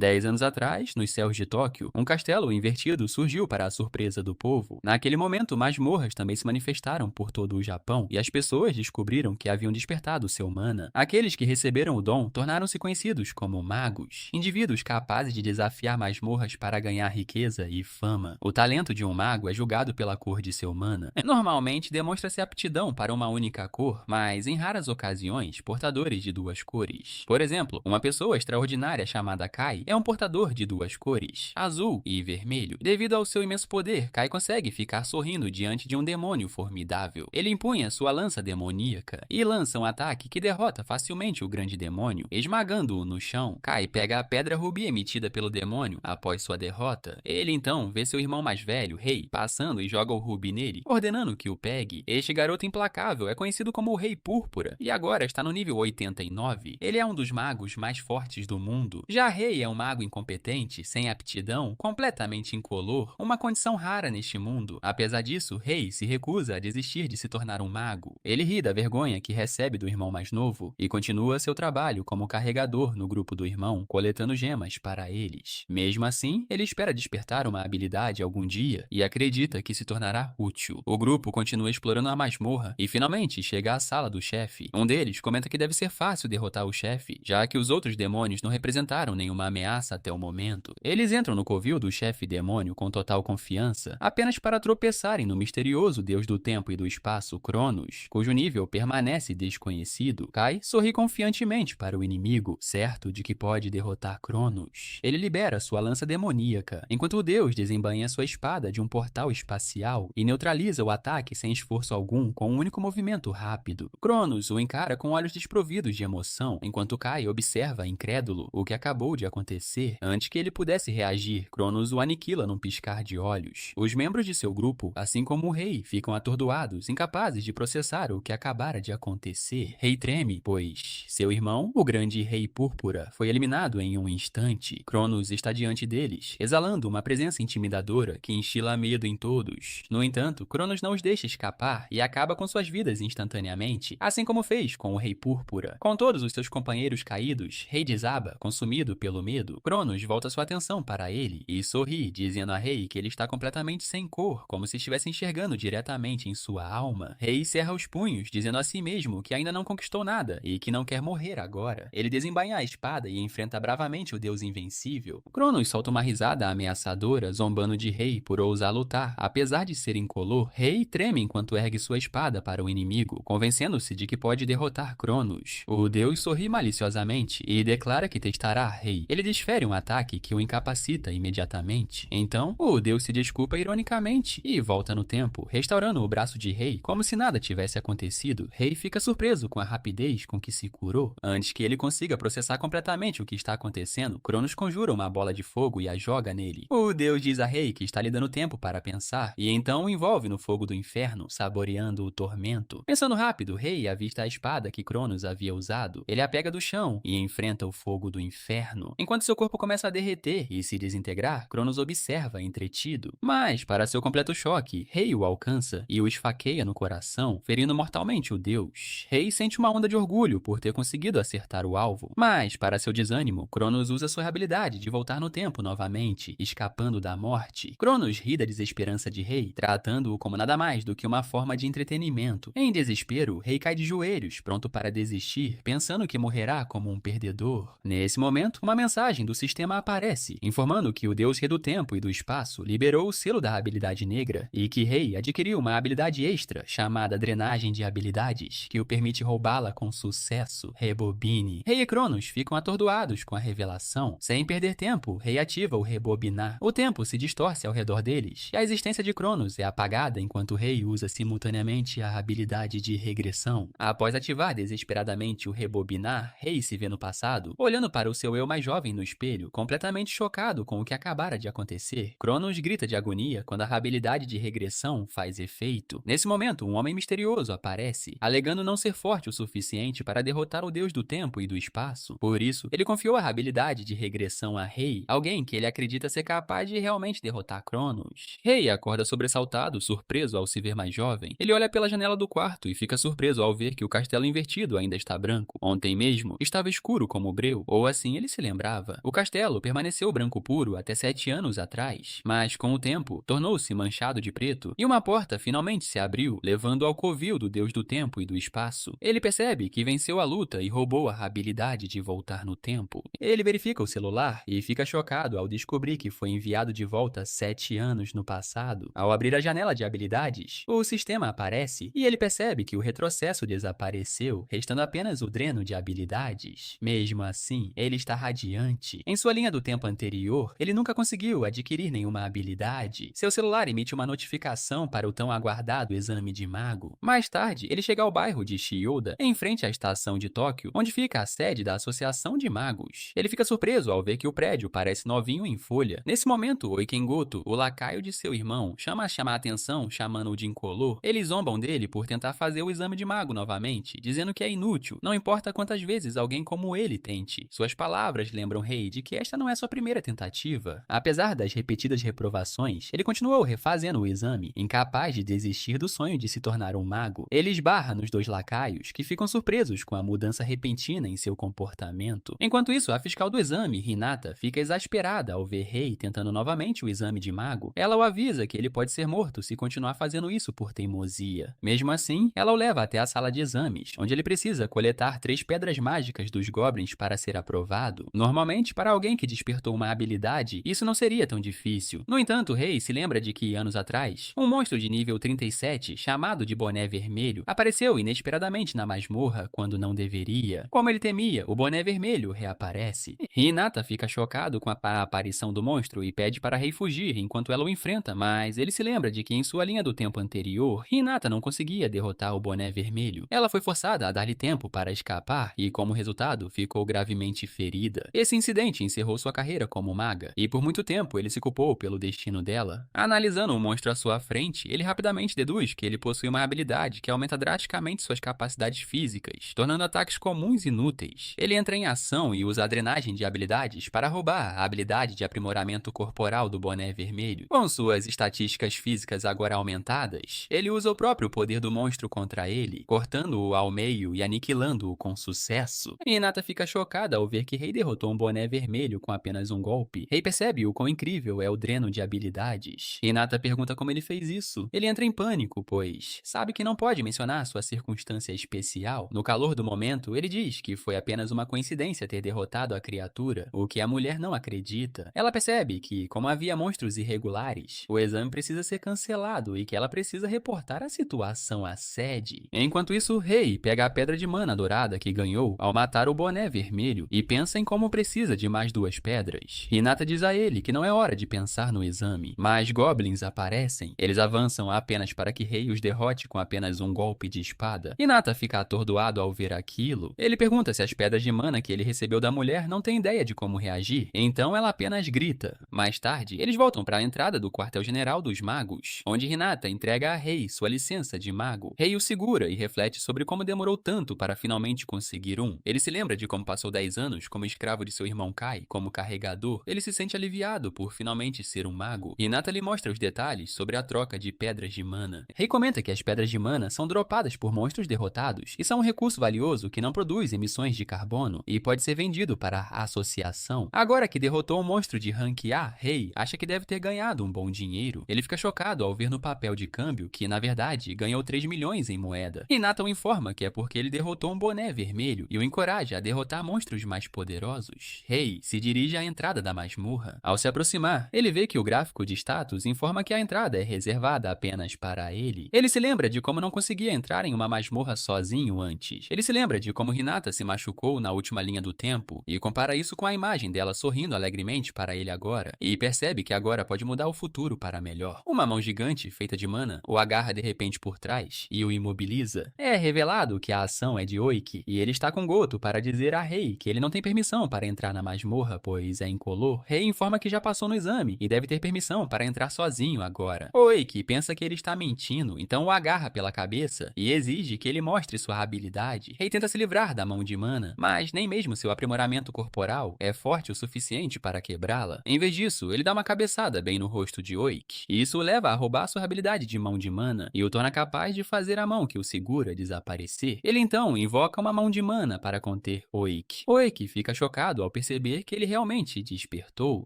10 anos atrás, nos céus de Tóquio, um castelo invertido surgiu para a surpresa do povo. Naquele momento, masmorras também se manifestaram por todo o Japão e as pessoas descobriram que haviam despertado seu mana. Aqueles que receberam o dom tornaram-se conhecidos como magos, indivíduos capazes de desafiar masmorras para ganhar riqueza e fama. O talento de um mago é julgado pela cor de seu mana. Normalmente demonstra-se aptidão para uma única cor, mas em raras ocasiões, portadores de duas cores. Por exemplo, uma pessoa extraordinária chamada Kai é um portador de duas cores, azul e vermelho. Devido ao seu imenso poder, Kai consegue ficar sorrindo diante de um demônio formidável. Ele empunha sua lança demoníaca e lança um ataque que derrota facilmente o grande demônio, esmagando-o no chão. Kai pega a pedra rubi emitida pelo demônio após sua derrota. Ele então vê seu irmão mais velho, Rei, passando e joga o rubi nele, ordenando que o pegue. Este garoto implacável é conhecido como o Rei Púrpura e agora está no nível 89. Ele é um dos magos mais fortes do mundo. Já Rei é um mago incompetente, sem aptidão, completamente incolor, uma condição rara neste mundo. Apesar disso, Rei se recusa a desistir de se tornar um mago. Ele ri da vergonha que recebe do irmão mais novo e continua seu trabalho como carregador no grupo do irmão, coletando gemas para eles. Mesmo assim, ele espera despertar uma habilidade algum dia e acredita que se tornará útil. O grupo continua explorando a masmorra e finalmente chega à sala do chefe. Um deles comenta que deve ser fácil derrotar o chefe, já que os outros demônios não representaram nenhuma ameaça até o momento. Eles entram no covil do chefe demônio com total confiança, apenas para tropeçarem no misterioso deus do tempo e do espaço Cronos, cujo nível permanece desconhecido. Kai sorri confiantemente para o inimigo, certo de que pode derrotar Cronos. Ele libera sua lança demoníaca, enquanto o deus desembainha sua espada de um portal espacial e neutraliza o ataque sem esforço algum com um único movimento rápido. Cronos o encara com olhos desprovidos de emoção, enquanto Kai observa incrédulo o que acabou de acontecer. Antes que ele pudesse reagir, Cronos o aniquila num piscar de olhos. Os membros de seu grupo, assim como o rei, ficam atordoados, incapazes de processar o que acabara de acontecer. Rei treme, pois seu irmão, o grande Rei Púrpura, foi eliminado em um instante. Cronos está diante deles, exalando uma presença intimidadora que instila medo em todos. No entanto, Cronos não os deixa escapar e acaba com suas vidas instantaneamente, assim como fez com o Rei Púrpura. Com todos os seus companheiros caídos, Rei desaba, consumido pelo medo. Cronos volta sua atenção para ele e sorri, dizendo a Rei que ele está completamente sem cor, como se estivesse enxergando diretamente em sua alma. Rei cerra os punhos, dizendo a si mesmo que ainda não conquistou nada e que não quer morrer agora. Ele desembainha a espada e enfrenta bravamente o deus invencível. Cronos solta uma risada ameaçadora, zombando de Rei por ousar lutar. Apesar de ser incolor, Rei treme enquanto ergue sua espada para o inimigo, convencendo-se de que pode derrotar Cronos. O deus sorri maliciosamente e declara que testará Rei. Ele desfere um ataque que o incapacita imediatamente. Então, o deus se desculpa ironicamente e volta no tempo, restaurando o braço de Rei como se nada tivesse acontecido. Rei fica surpreso com a rapidez com que se curou. Antes que ele consiga processar completamente o que está acontecendo, Cronos conjura uma bola de fogo e a joga nele. O deus diz a Rei que está lhe dando tempo para pensar e então o envolve no fogo do inferno, saboreando o tormento. Pensando rápido, Rei avista a espada que Cronos havia usado. Ele a pega do chão e enfrenta o fogo do inferno. Enquanto seu corpo começa a derreter e se desintegrar, Cronos observa entretido. Mas, para seu completo choque, Rei o alcança e o esfaqueia no coração, ferindo mortalmente o deus. Rei sente uma onda de orgulho por ter conseguido acertar o alvo. Mas, para seu desânimo, Cronos usa sua habilidade de voltar no tempo novamente, escapando da morte. Cronos ri da desesperança de Rei, tratando-o como nada mais do que uma forma de entretenimento. Em desespero, Rei cai de joelhos, pronto para desistir, pensando que morrerá como um perdedor. Nesse momento, uma mensagem do sistema aparece, informando que o deus Rei do Tempo e do Espaço liberou o selo da habilidade negra e que Rei adquiriu uma habilidade extra chamada Drenagem de Habilidades, que o permite roubá-la com sucesso. Rebobine. Rei e Cronos ficam atordoados com a revelação. Sem perder tempo, Rei ativa o Rebobinar. O tempo se distorce ao redor deles e a existência de Cronos é apagada enquanto Rei usa simultaneamente a habilidade de regressão. Após ativar desesperadamente o Rebobinar, Rei se vê no passado, olhando para o seu eu mais jovem no espelho, completamente chocado com o que acabara de acontecer. Cronos grita de agonia quando a habilidade de regressão faz efeito. Nesse momento, um homem misterioso aparece, alegando não ser forte o suficiente para derrotar o deus do tempo e do espaço. Por isso, ele confiou a habilidade de regressão a Rei, alguém que ele acredita ser capaz de realmente derrotar Cronos. Rei acorda sobressaltado, surpreso ao se ver mais jovem. Ele olha pela janela do quarto e fica surpreso ao ver que o castelo invertido ainda está branco. Ontem mesmo, estava escuro como breu, ou assim ele se lembrava. nova. O castelo permaneceu branco puro até 7 anos atrás, mas com o tempo tornou-se manchado de preto e uma porta finalmente se abriu, levando ao covil do deus do tempo e do espaço. Ele percebe que venceu a luta e roubou a habilidade de voltar no tempo. Ele verifica o celular e fica chocado ao descobrir que foi enviado de volta 7 anos no passado. Ao abrir a janela de habilidades, o sistema aparece e ele percebe que o retrocesso desapareceu, restando apenas o dreno de habilidades. Mesmo assim, ele está radiante. Em sua linha do tempo anterior, ele nunca conseguiu adquirir nenhuma habilidade. Seu celular emite uma notificação para o tão aguardado exame de mago. Mais tarde, ele chega ao bairro de Chiyoda, em frente à estação de Tóquio, onde fica a sede da Associação de Magos. Ele fica surpreso ao ver que o prédio parece novinho em folha. Nesse momento, Oikengoto, o lacaio de seu irmão, chama a atenção, chamando-o de incolor. Eles zombam dele por tentar fazer o exame de mago novamente, dizendo que é inútil, não importa quantas vezes alguém como ele tente. Suas palavras lembram Rei de que esta não é sua primeira tentativa. Apesar das repetidas reprovações, ele continuou refazendo o exame, incapaz de desistir do sonho de se tornar um mago. Ele esbarra nos dois lacaios, que ficam surpresos com a mudança repentina em seu comportamento. Enquanto isso, a fiscal do exame, Hinata, fica exasperada ao ver Rei tentando novamente o exame de mago. Ela o avisa que ele pode ser morto se continuar fazendo isso por teimosia. Mesmo assim, ela o leva até a sala de exames, onde ele precisa coletar 3 pedras mágicas dos goblins para ser aprovado. Normalmente, para alguém que despertou uma habilidade, isso não seria tão difícil. No entanto, Rei se lembra de que, anos atrás, um monstro de nível 37, chamado de Boné Vermelho, apareceu inesperadamente na masmorra quando não deveria. Como ele temia, o Boné Vermelho reaparece. Hinata fica chocado com a aparição do monstro e pede para Rei fugir enquanto ela o enfrenta, mas ele se lembra de que em sua linha do tempo anterior, Hinata não conseguia derrotar o Boné Vermelho. Ela foi forçada a dar-lhe tempo para escapar e, como resultado, ficou gravemente ferida. Esse incidente encerrou sua carreira como maga, e por muito tempo ele se culpou pelo destino dela. Analisando o monstro à sua frente, ele rapidamente deduz que ele possui uma habilidade que aumenta drasticamente suas capacidades físicas, tornando ataques comuns inúteis. Ele entra em ação e usa a drenagem de habilidades para roubar a habilidade de aprimoramento corporal do Boné Vermelho. Com suas estatísticas físicas agora aumentadas, ele usa o próprio poder do monstro contra ele, cortando-o ao meio e aniquilando-o com sucesso. Hinata fica chocada ao ver que Rei derrotou um Boné Vermelho com apenas um golpe. Rei percebe o quão incrível é o dreno de habilidades. Hinata pergunta como ele fez isso. Ele entra em pânico, pois sabe que não pode mencionar sua circunstância especial. No calor do momento, ele diz que foi apenas uma coincidência ter derrotado a criatura, o que a mulher não acredita. Ela percebe que, como havia monstros irregulares, o exame precisa ser cancelado e que ela precisa reportar a situação à sede. Enquanto isso, Rei pega a pedra de mana dourada que ganhou ao matar o Boné Vermelho e pensa em como precisa de mais 2 pedras. Hinata diz a ele que não é hora de pensar no exame, mas goblins aparecem. Eles avançam apenas para que Rei os derrote com apenas um golpe de espada. Hinata fica atordoado ao ver aquilo. Ele pergunta se as pedras de mana que ele recebeu da mulher não têm ideia de como reagir, então ela apenas grita. Mais tarde, eles voltam para a entrada do quartel-general dos magos, onde Hinata entrega a Rei sua licença de mago. Rei o segura e reflete sobre como demorou tanto para finalmente conseguir um. Ele se lembra de como passou 10 anos como escravo de seu irmão Kai, como carregador. Ele se sente aliviado por finalmente ser um mago. Hinata lhe mostra os detalhes sobre a troca de pedras de mana. Rei comenta que as pedras de mana são dropadas por monstros derrotados e são um recurso valioso que não produz emissões de carbono e pode ser vendido para a associação. Agora que derrotou um monstro de rank A, Rei acha que deve ter ganhado um bom dinheiro. Ele fica chocado ao ver no papel de câmbio que, na verdade, ganhou 3 milhões em moeda. Hinata o informa que é porque ele derrotou um Boné Vermelho e o encoraja a derrotar monstros mais poderosos. Rei se dirige à entrada da masmorra. Ao se aproximar, ele vê que o gráfico de status informa que a entrada é reservada apenas para ele. Ele se lembra de como não conseguia entrar em uma masmorra sozinho antes. Ele se lembra de como Hinata se machucou na última linha do tempo e compara isso com a imagem dela sorrindo alegremente para ele agora, e percebe que agora pode mudar o futuro para melhor. Uma mão gigante, feita de mana, o agarra de repente por trás e o imobiliza. É revelado que a ação é de Oiki, e ele está com Goto para dizer a Rei que ele não tem permissão para entrar na masmorra, pois é incolor. Rei informa que já passou no exame e deve ter permissão para entrar sozinho agora. Oiki pensa que ele está mentindo, então o agarra pela cabeça e exige que ele mostre sua habilidade. Rei tenta se livrar da mão de mana, mas nem mesmo seu aprimoramento corporal é forte o suficiente para quebrá-la. Em vez disso, ele dá uma cabeçada bem no rosto de Oiki, e isso o leva a roubar sua habilidade de mão de mana e o torna capaz de fazer a mão que o segura desaparecer. Ele então invoca uma mão de mana para conter Oiki. Oiki fica chocado ao perceber que ele realmente despertou.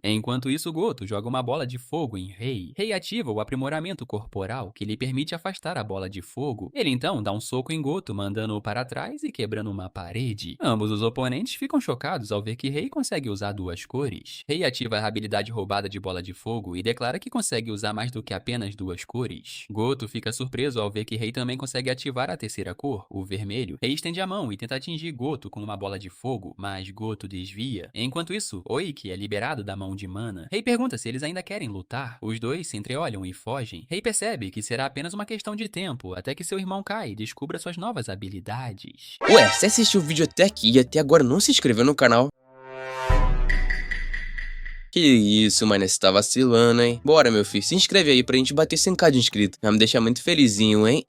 Enquanto isso, Goto joga uma bola de fogo em Rei. Rei ativa o aprimoramento corporal, que lhe permite afastar a bola de fogo. Ele então dá um soco em Goto, mandando-o para trás e quebrando uma parede. Ambos os oponentes ficam chocados ao ver que Rei consegue usar duas cores. Rei ativa a habilidade roubada de bola de fogo e declara que consegue usar mais do que apenas duas cores. Goto fica surpreso ao ver que Rei também consegue ativar a terceira cor, o vermelho. Rei estende a mão e tenta atingir Goto com uma bola de fogo, mas Goto desvia. Enquanto isso, Oiki é liberado da mão de Mana. Rei pergunta se eles ainda querem lutar. Os dois se entreolham e fogem. Rei percebe que será apenas uma questão de tempo até que seu irmão Kai descubra suas novas habilidades. Ué, você assistiu o vídeo até aqui e até agora não se inscreveu no canal? Que isso, mano, você tá vacilando, hein? Bora, meu filho, se inscreve aí pra gente bater 100k de inscrito. Vai me deixar muito felizinho, hein?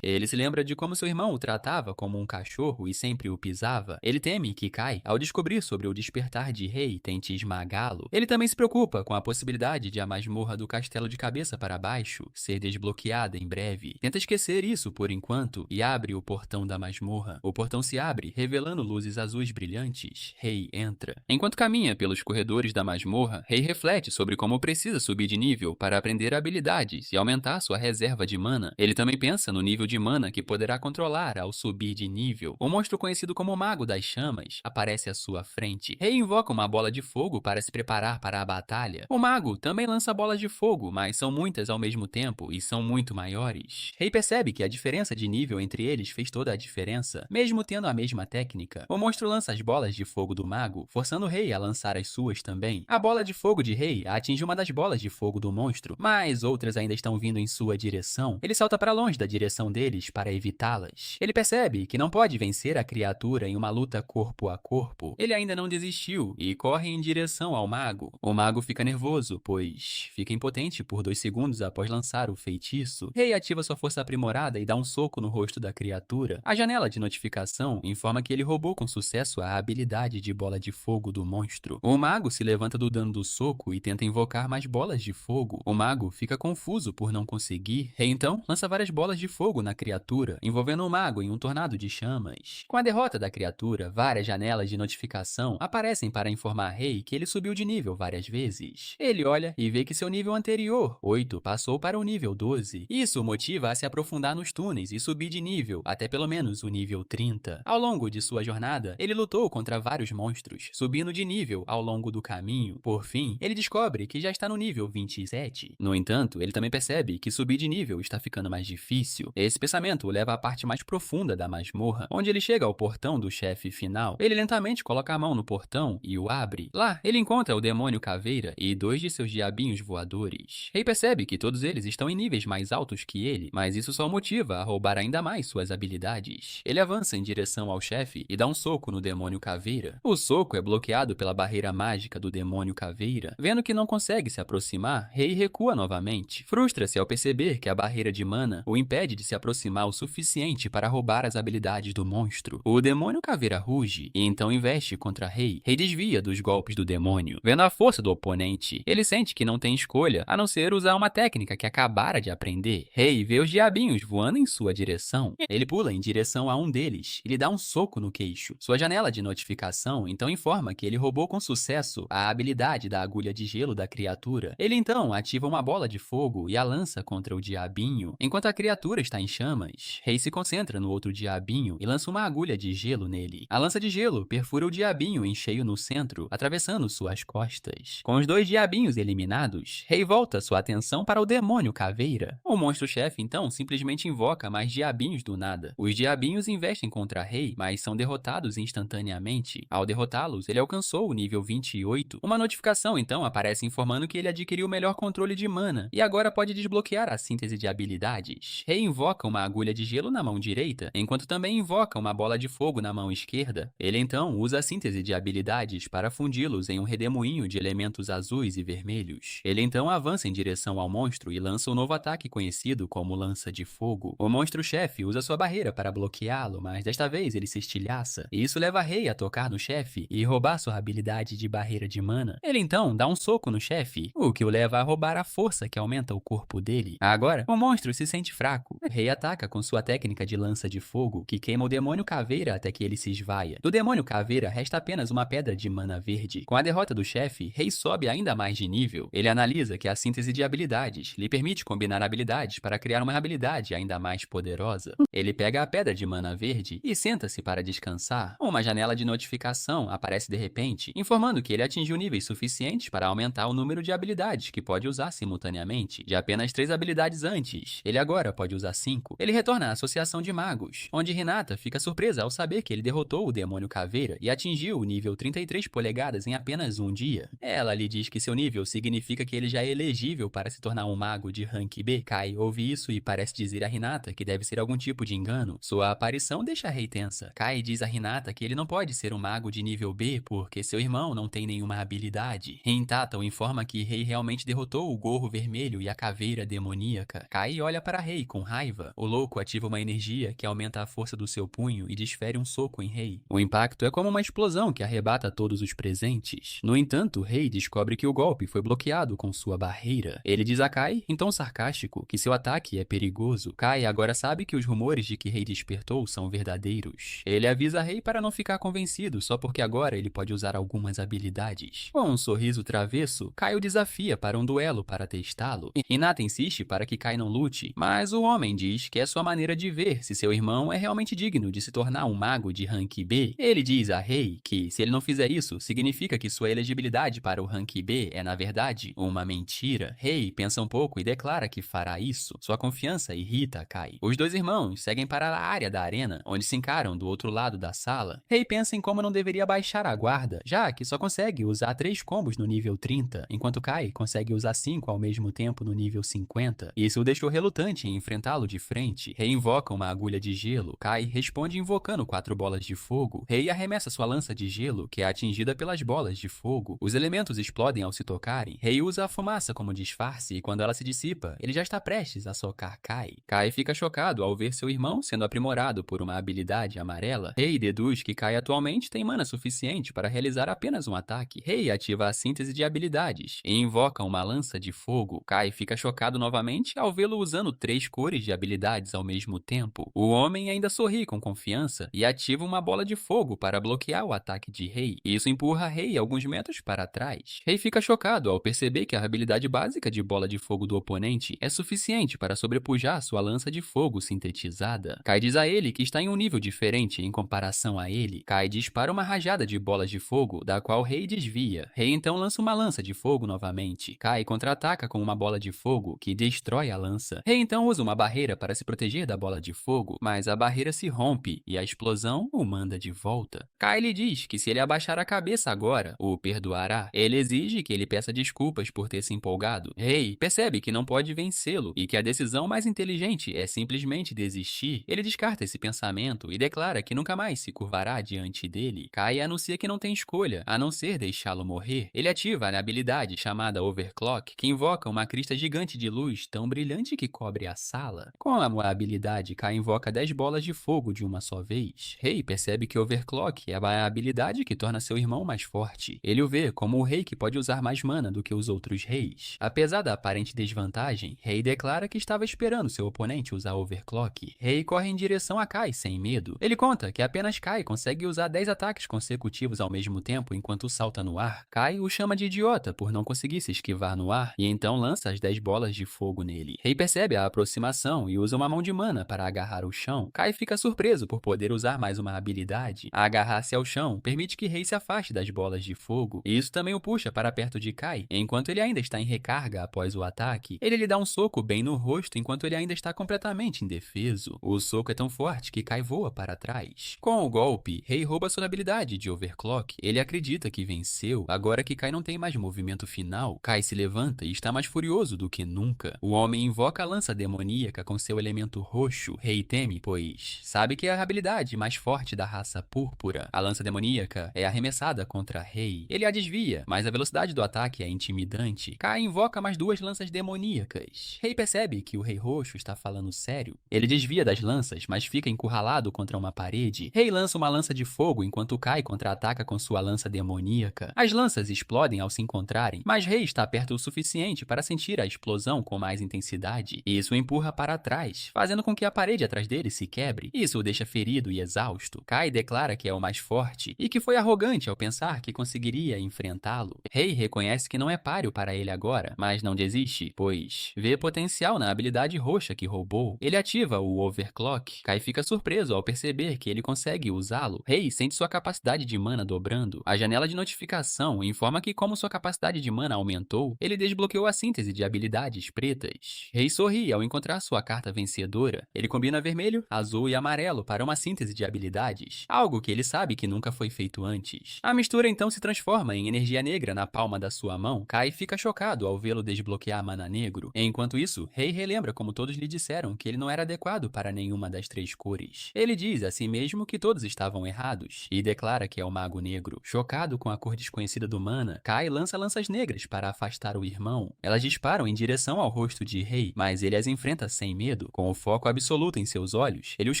Ele se lembra de como seu irmão o tratava como um cachorro e sempre o pisava. Ele teme que Kai, ao descobrir sobre o despertar de Rei, tente esmagá-lo. Ele também se preocupa com a possibilidade de a masmorra do castelo de cabeça para baixo ser desbloqueada em breve. Tenta esquecer isso por enquanto e abre o portão da masmorra. O portão se abre, revelando luzes azuis brilhantes. Rei entra. Enquanto caminha pelos corredores da masmorra, Rei reflete sobre como precisa subir de nível para aprender habilidades e aumentar sua reserva de mana. Ele também pensa no nível de mana que poderá controlar ao subir de nível. O monstro conhecido como Mago das Chamas aparece à sua frente. Rei invoca uma bola de fogo para se preparar para a batalha. O mago também lança bolas de fogo, mas são muitas ao mesmo tempo e são muito maiores. Rei percebe que a diferença de nível entre eles fez toda a diferença, mesmo tendo a mesma técnica. O monstro lança as bolas de fogo do mago, forçando o Rei a lançar as suas também. A bola de fogo de Rei atinge uma das bolas de fogo do monstro, mas outras ainda estão vindo em sua direção. Ele salta para longe da direção deles para evitá-las. Ele percebe que não pode vencer a criatura em uma luta corpo a corpo. Ele ainda não desistiu e corre em direção ao mago. O mago fica nervoso, pois fica impotente por 2 segundos após lançar o feitiço. Rei ativa sua força aprimorada e dá um soco no rosto da criatura. A janela de notificação informa que ele roubou com sucesso a habilidade de bola de fogo do monstro. O mago se levanta do dano do soco e tenta invocar mais bolas de fogo. O mago fica confuso por não conseguir. Rei então lança várias bolas de fogo na criatura, envolvendo o mago em um tornado de chamas. Com a derrota da criatura, várias janelas de notificação aparecem para informar Rei que ele subiu de nível várias vezes. Ele olha e vê que seu nível anterior, 8, passou para o nível 12. Isso o motiva a se aprofundar nos túneis e subir de nível até pelo menos o nível 30. Ao longo de sua jornada, ele lutou contra vários monstros, subindo de nível ao longo do caminho. Por fim, ele descobre que já está no nível 27. No entanto, ele também percebe que subir de nível está ficando mais difícil. Esse pensamento o leva à parte mais profunda da masmorra, onde ele chega ao portão do chefe final. Ele lentamente coloca a mão no portão e o abre. Lá, ele encontra o demônio caveira e 2 de seus diabinhos voadores. Rei percebe que todos eles estão em níveis mais altos que ele, mas isso só o motiva a roubar ainda mais suas habilidades. Ele avança em direção ao chefe e dá um soco no demônio caveira. O soco é bloqueado pela barreira mágica do demônio caveira. Vendo que não consegue se aproximar, Rei recua novamente. Frustra-se ao perceber que a barreira de mana o impede de se aproximar o suficiente para roubar as habilidades do monstro. O demônio caveira ruge e então investe contra Rei. Rei desvia dos golpes do demônio. Vendo a força do oponente, ele sente que não tem escolha a não ser usar uma técnica que acabara de aprender. Rei vê os diabinhos voando em sua direção. Ele pula em direção a um deles e lhe dá um soco no queixo. Sua janela de notificação então informa que ele roubou com sucesso a habilidade da agulha de gelo da criatura. Ele então ativa uma bola de fogo e a lança contra o diabinho. Enquanto a criatura está em chamas, Rei se concentra no outro diabinho e lança uma agulha de gelo nele. A lança de gelo perfura o diabinho em cheio no centro, atravessando suas costas. Com os 2 diabinhos eliminados, Rei volta sua atenção para o demônio caveira. O monstro-chefe então simplesmente invoca mais diabinhos do nada. Os diabinhos investem contra Rei, mas são derrotados instantaneamente. Ao derrotá-los, ele alcançou o nível 28. Uma notificação então aparece informando que ele adquiriu o melhor controle de mana e agora pode desbloquear a síntese de habilidades. Rei invoca uma agulha de gelo na mão direita, enquanto também invoca uma bola de fogo na mão esquerda. Ele então usa a síntese de habilidades para fundi-los em um redemoinho de elementos azuis e vermelhos. Ele então avança em direção ao monstro e lança o novo ataque conhecido como Lança de Fogo. O monstro-chefe usa sua barreira para bloqueá-lo, mas desta vez ele se estilhaça, e isso leva Rei a tocar no chefe e roubar sua habilidade de barreira de mana. mana. Ele então dá um soco no chefe, o que o leva a roubar a força que aumenta o corpo dele. Agora, o monstro se sente fraco. O rei ataca com sua técnica de lança de fogo, que queima o demônio caveira até que ele se esvaia. Do demônio caveira resta apenas uma pedra de mana verde. Com a derrota do chefe, Rei sobe ainda mais de nível. Ele analisa que a síntese de habilidades lhe permite combinar habilidades para criar uma habilidade ainda mais poderosa. Ele pega a pedra de mana verde e senta-se para descansar. Uma janela de notificação aparece de repente, informando que ele atingiu níveis suficientes para aumentar o número de habilidades que pode usar simultaneamente. De apenas 3 habilidades antes, ele agora pode usar 5. Ele retorna à Associação de Magos, onde Hinata fica surpresa ao saber que ele derrotou o demônio caveira e atingiu o nível 33 polegadas em apenas um dia. Ela lhe diz que seu nível significa que ele já é elegível para se tornar um mago de rank B. Kai ouve isso e parece dizer a Hinata que deve ser algum tipo de engano. Sua aparição deixa a Rei tensa. Kai diz a Hinata que ele não pode ser um mago de nível B porque seu irmão não tem nenhuma habilidade. Hintata o informa que Rei realmente derrotou o gorro vermelho e a caveira demoníaca. Kai olha para Rei com raiva. O louco ativa uma energia que aumenta a força do seu punho e desfere um soco em Rei. O impacto é como uma explosão que arrebata todos os presentes. No entanto, Rei descobre que o golpe foi bloqueado com sua barreira. Ele diz a Kai, em tom sarcástico, que seu ataque é perigoso. Kai agora sabe que os rumores de que Rei despertou são verdadeiros. Ele avisa Rei para não ficar convencido só porque agora ele pode usar algumas habilidades. Com um sorriso travesso, Kai o desafia para um duelo para testá-lo. Hinata insiste para que Kai não lute, mas o homem diz que é sua maneira de ver se seu irmão é realmente digno de se tornar um mago de rank B. Ele diz a Rei que, se ele não fizer isso, significa que sua elegibilidade para o rank B é, na verdade, uma mentira. Rei pensa um pouco e declara que fará isso. Sua confiança irrita Kai. Os dois irmãos seguem para a área da arena, onde se encaram do outro lado da sala. Rei pensa em como não deveria baixar a guarda, já que só consegue usar 3 combos no nível 30, enquanto Kai consegue usar 5 ao mesmo tempo no nível 50. Isso o deixou relutante em enfrentá-lo de frente. Rei invoca uma agulha de gelo. Kai responde invocando 4 bolas de fogo. Rei arremessa sua lança de gelo, que é atingida pelas bolas de fogo. Os elementos explodem ao se tocarem. Rei usa a fumaça como disfarce e quando ela se dissipa, ele já está prestes a socar Kai. Kai fica chocado ao ver seu irmão sendo aprimorado por uma habilidade amarela. Rei deduz que Kai atualmente tem mana suficiente para realizar apenas um ataque. Rei ativa a síntese de habilidades e invoca uma lança de fogo. Kai fica chocado novamente ao vê-lo usando 3 cores de habilidades ao mesmo tempo. O homem ainda sorri com confiança e ativa uma bola de fogo para bloquear o ataque de Rei. Isso empurra Rei alguns metros para trás. Rei fica chocado ao perceber que a habilidade básica de bola de fogo do oponente é suficiente para sobrepujar sua lança de fogo sintetizada. Kai diz a ele que está em um nível diferente em comparação a ele. Kai dispara uma rajada de bolas de fogo, da qual Rei desvia. Rei então lança uma lança de fogo novamente. Kai contra-ataca com uma bola de fogo, que destrói a lança. Rei então usa uma barreira para se proteger da bola de fogo, mas a barreira se rompe e a explosão o manda de volta. Kai lhe diz que se ele abaixar a cabeça agora, o perdoará. Ele exige que ele peça desculpas por ter se empolgado. Rei percebe que não pode vencê-lo e que a decisão mais inteligente é simplesmente desistir. Ele descarta esse pensamento e declara que nunca mais se curvará diante dele. Kai anuncia que não tem escolha, a não ser deixá-lo morrer. Ele ativa a habilidade chamada Overclock, que invoca uma crista gigante de luz tão brilhante que cobre a sala. Com a habilidade, Kai invoca 10 bolas de fogo de uma só vez. Rei percebe que Overclock é a habilidade que torna seu irmão mais forte. Ele o vê como o rei que pode usar mais mana do que os outros reis. Apesar da aparente desvantagem, Rei declara que estava esperando seu oponente usar Overclock. Rei corre em direção a Kai sem medo. Ele conta que apenas Kai consegue usar 10 ataques consecutivos ao mesmo tempo enquanto salta no ar. Kai o chama de idiota por não conseguir se esquivar no ar e então lança as 10 bolas de fogo nele. Rei percebe a aproximação e usa uma mão de mana para agarrar o chão. Kai fica surpreso por poder usar mais uma habilidade. Agarrar-se ao chão permite que Rei se afaste das bolas de fogo, e isso também o puxa para perto de Kai, enquanto ele ainda está em recarga após o ataque. Ele lhe dá um soco bem no rosto enquanto ele ainda está completamente indefeso. O soco é tão forte que Kai voa para trás. Com o golpe, Rei rouba sua habilidade de Overclock. Ele acredita que venceu, agora que Kai não tem mais movimento final. Kai se levanta e está mais furioso do que nunca. O homem invoca a lança demoníaca com seu elemento roxo. Rei teme, pois sabe que é a habilidade mais forte da raça púrpura. A lança demoníaca é arremessada contra Rei. Ele a desvia, mas a velocidade do ataque é intimidante. Kai invoca mais 2 lanças demoníacas. Rei percebe que o Rei Roxo está falando sério. Ele desvia das lanças, mas fica encurralado contra uma parede. Rei lança uma lança de fogo enquanto Kai contra-ataca com sua lança demoníaca. As lanças explodem ao se encontrarem, mas Rei está perto o suficiente para sentir a explosão com mais intensidade, e isso o empurra para trás, fazendo com que a parede atrás dele se quebre. Isso o deixa ferido e exausto. Kai declara que é o mais forte e que foi arrogante ao pensar que conseguiria enfrentá-lo. Rei reconhece que não é páreo para ele agora, mas não desiste, pois vê potencial na habilidade roxa que roubou. Ele ativa o Overclock. Kai fica surpreso ao perceber que ele consegue usá-lo. Rei sente sua capacidade de mana dobrando. A janela de notificação informa que, como sua capacidade de mana aumentou, ele desbloqueou a síntese de habilidades pretas. Rei sorri ao encontrar sua carta vencedora. Ele combina vermelho, azul e amarelo para uma síntese de habilidades, algo que ele sabe que nunca foi feito antes. A mistura então se transforma em energia negra na palma da sua mão. Kai fica chocado ao vê-lo desbloquear mana negro. Enquanto isso, Rei relembra como todos lhe disseram que ele não era adequado para nenhuma das 3 cores. Ele diz a si mesmo que todos estavam errados e declara que é o Mago Negro. Chocado com a cor desconhecida do mana, Kai lança lanças negras para afastar o irmão. Elas disparam em direção ao rosto de Rei, mas ele as enfrenta sem medo. Com o foco absoluto em seus olhos, ele os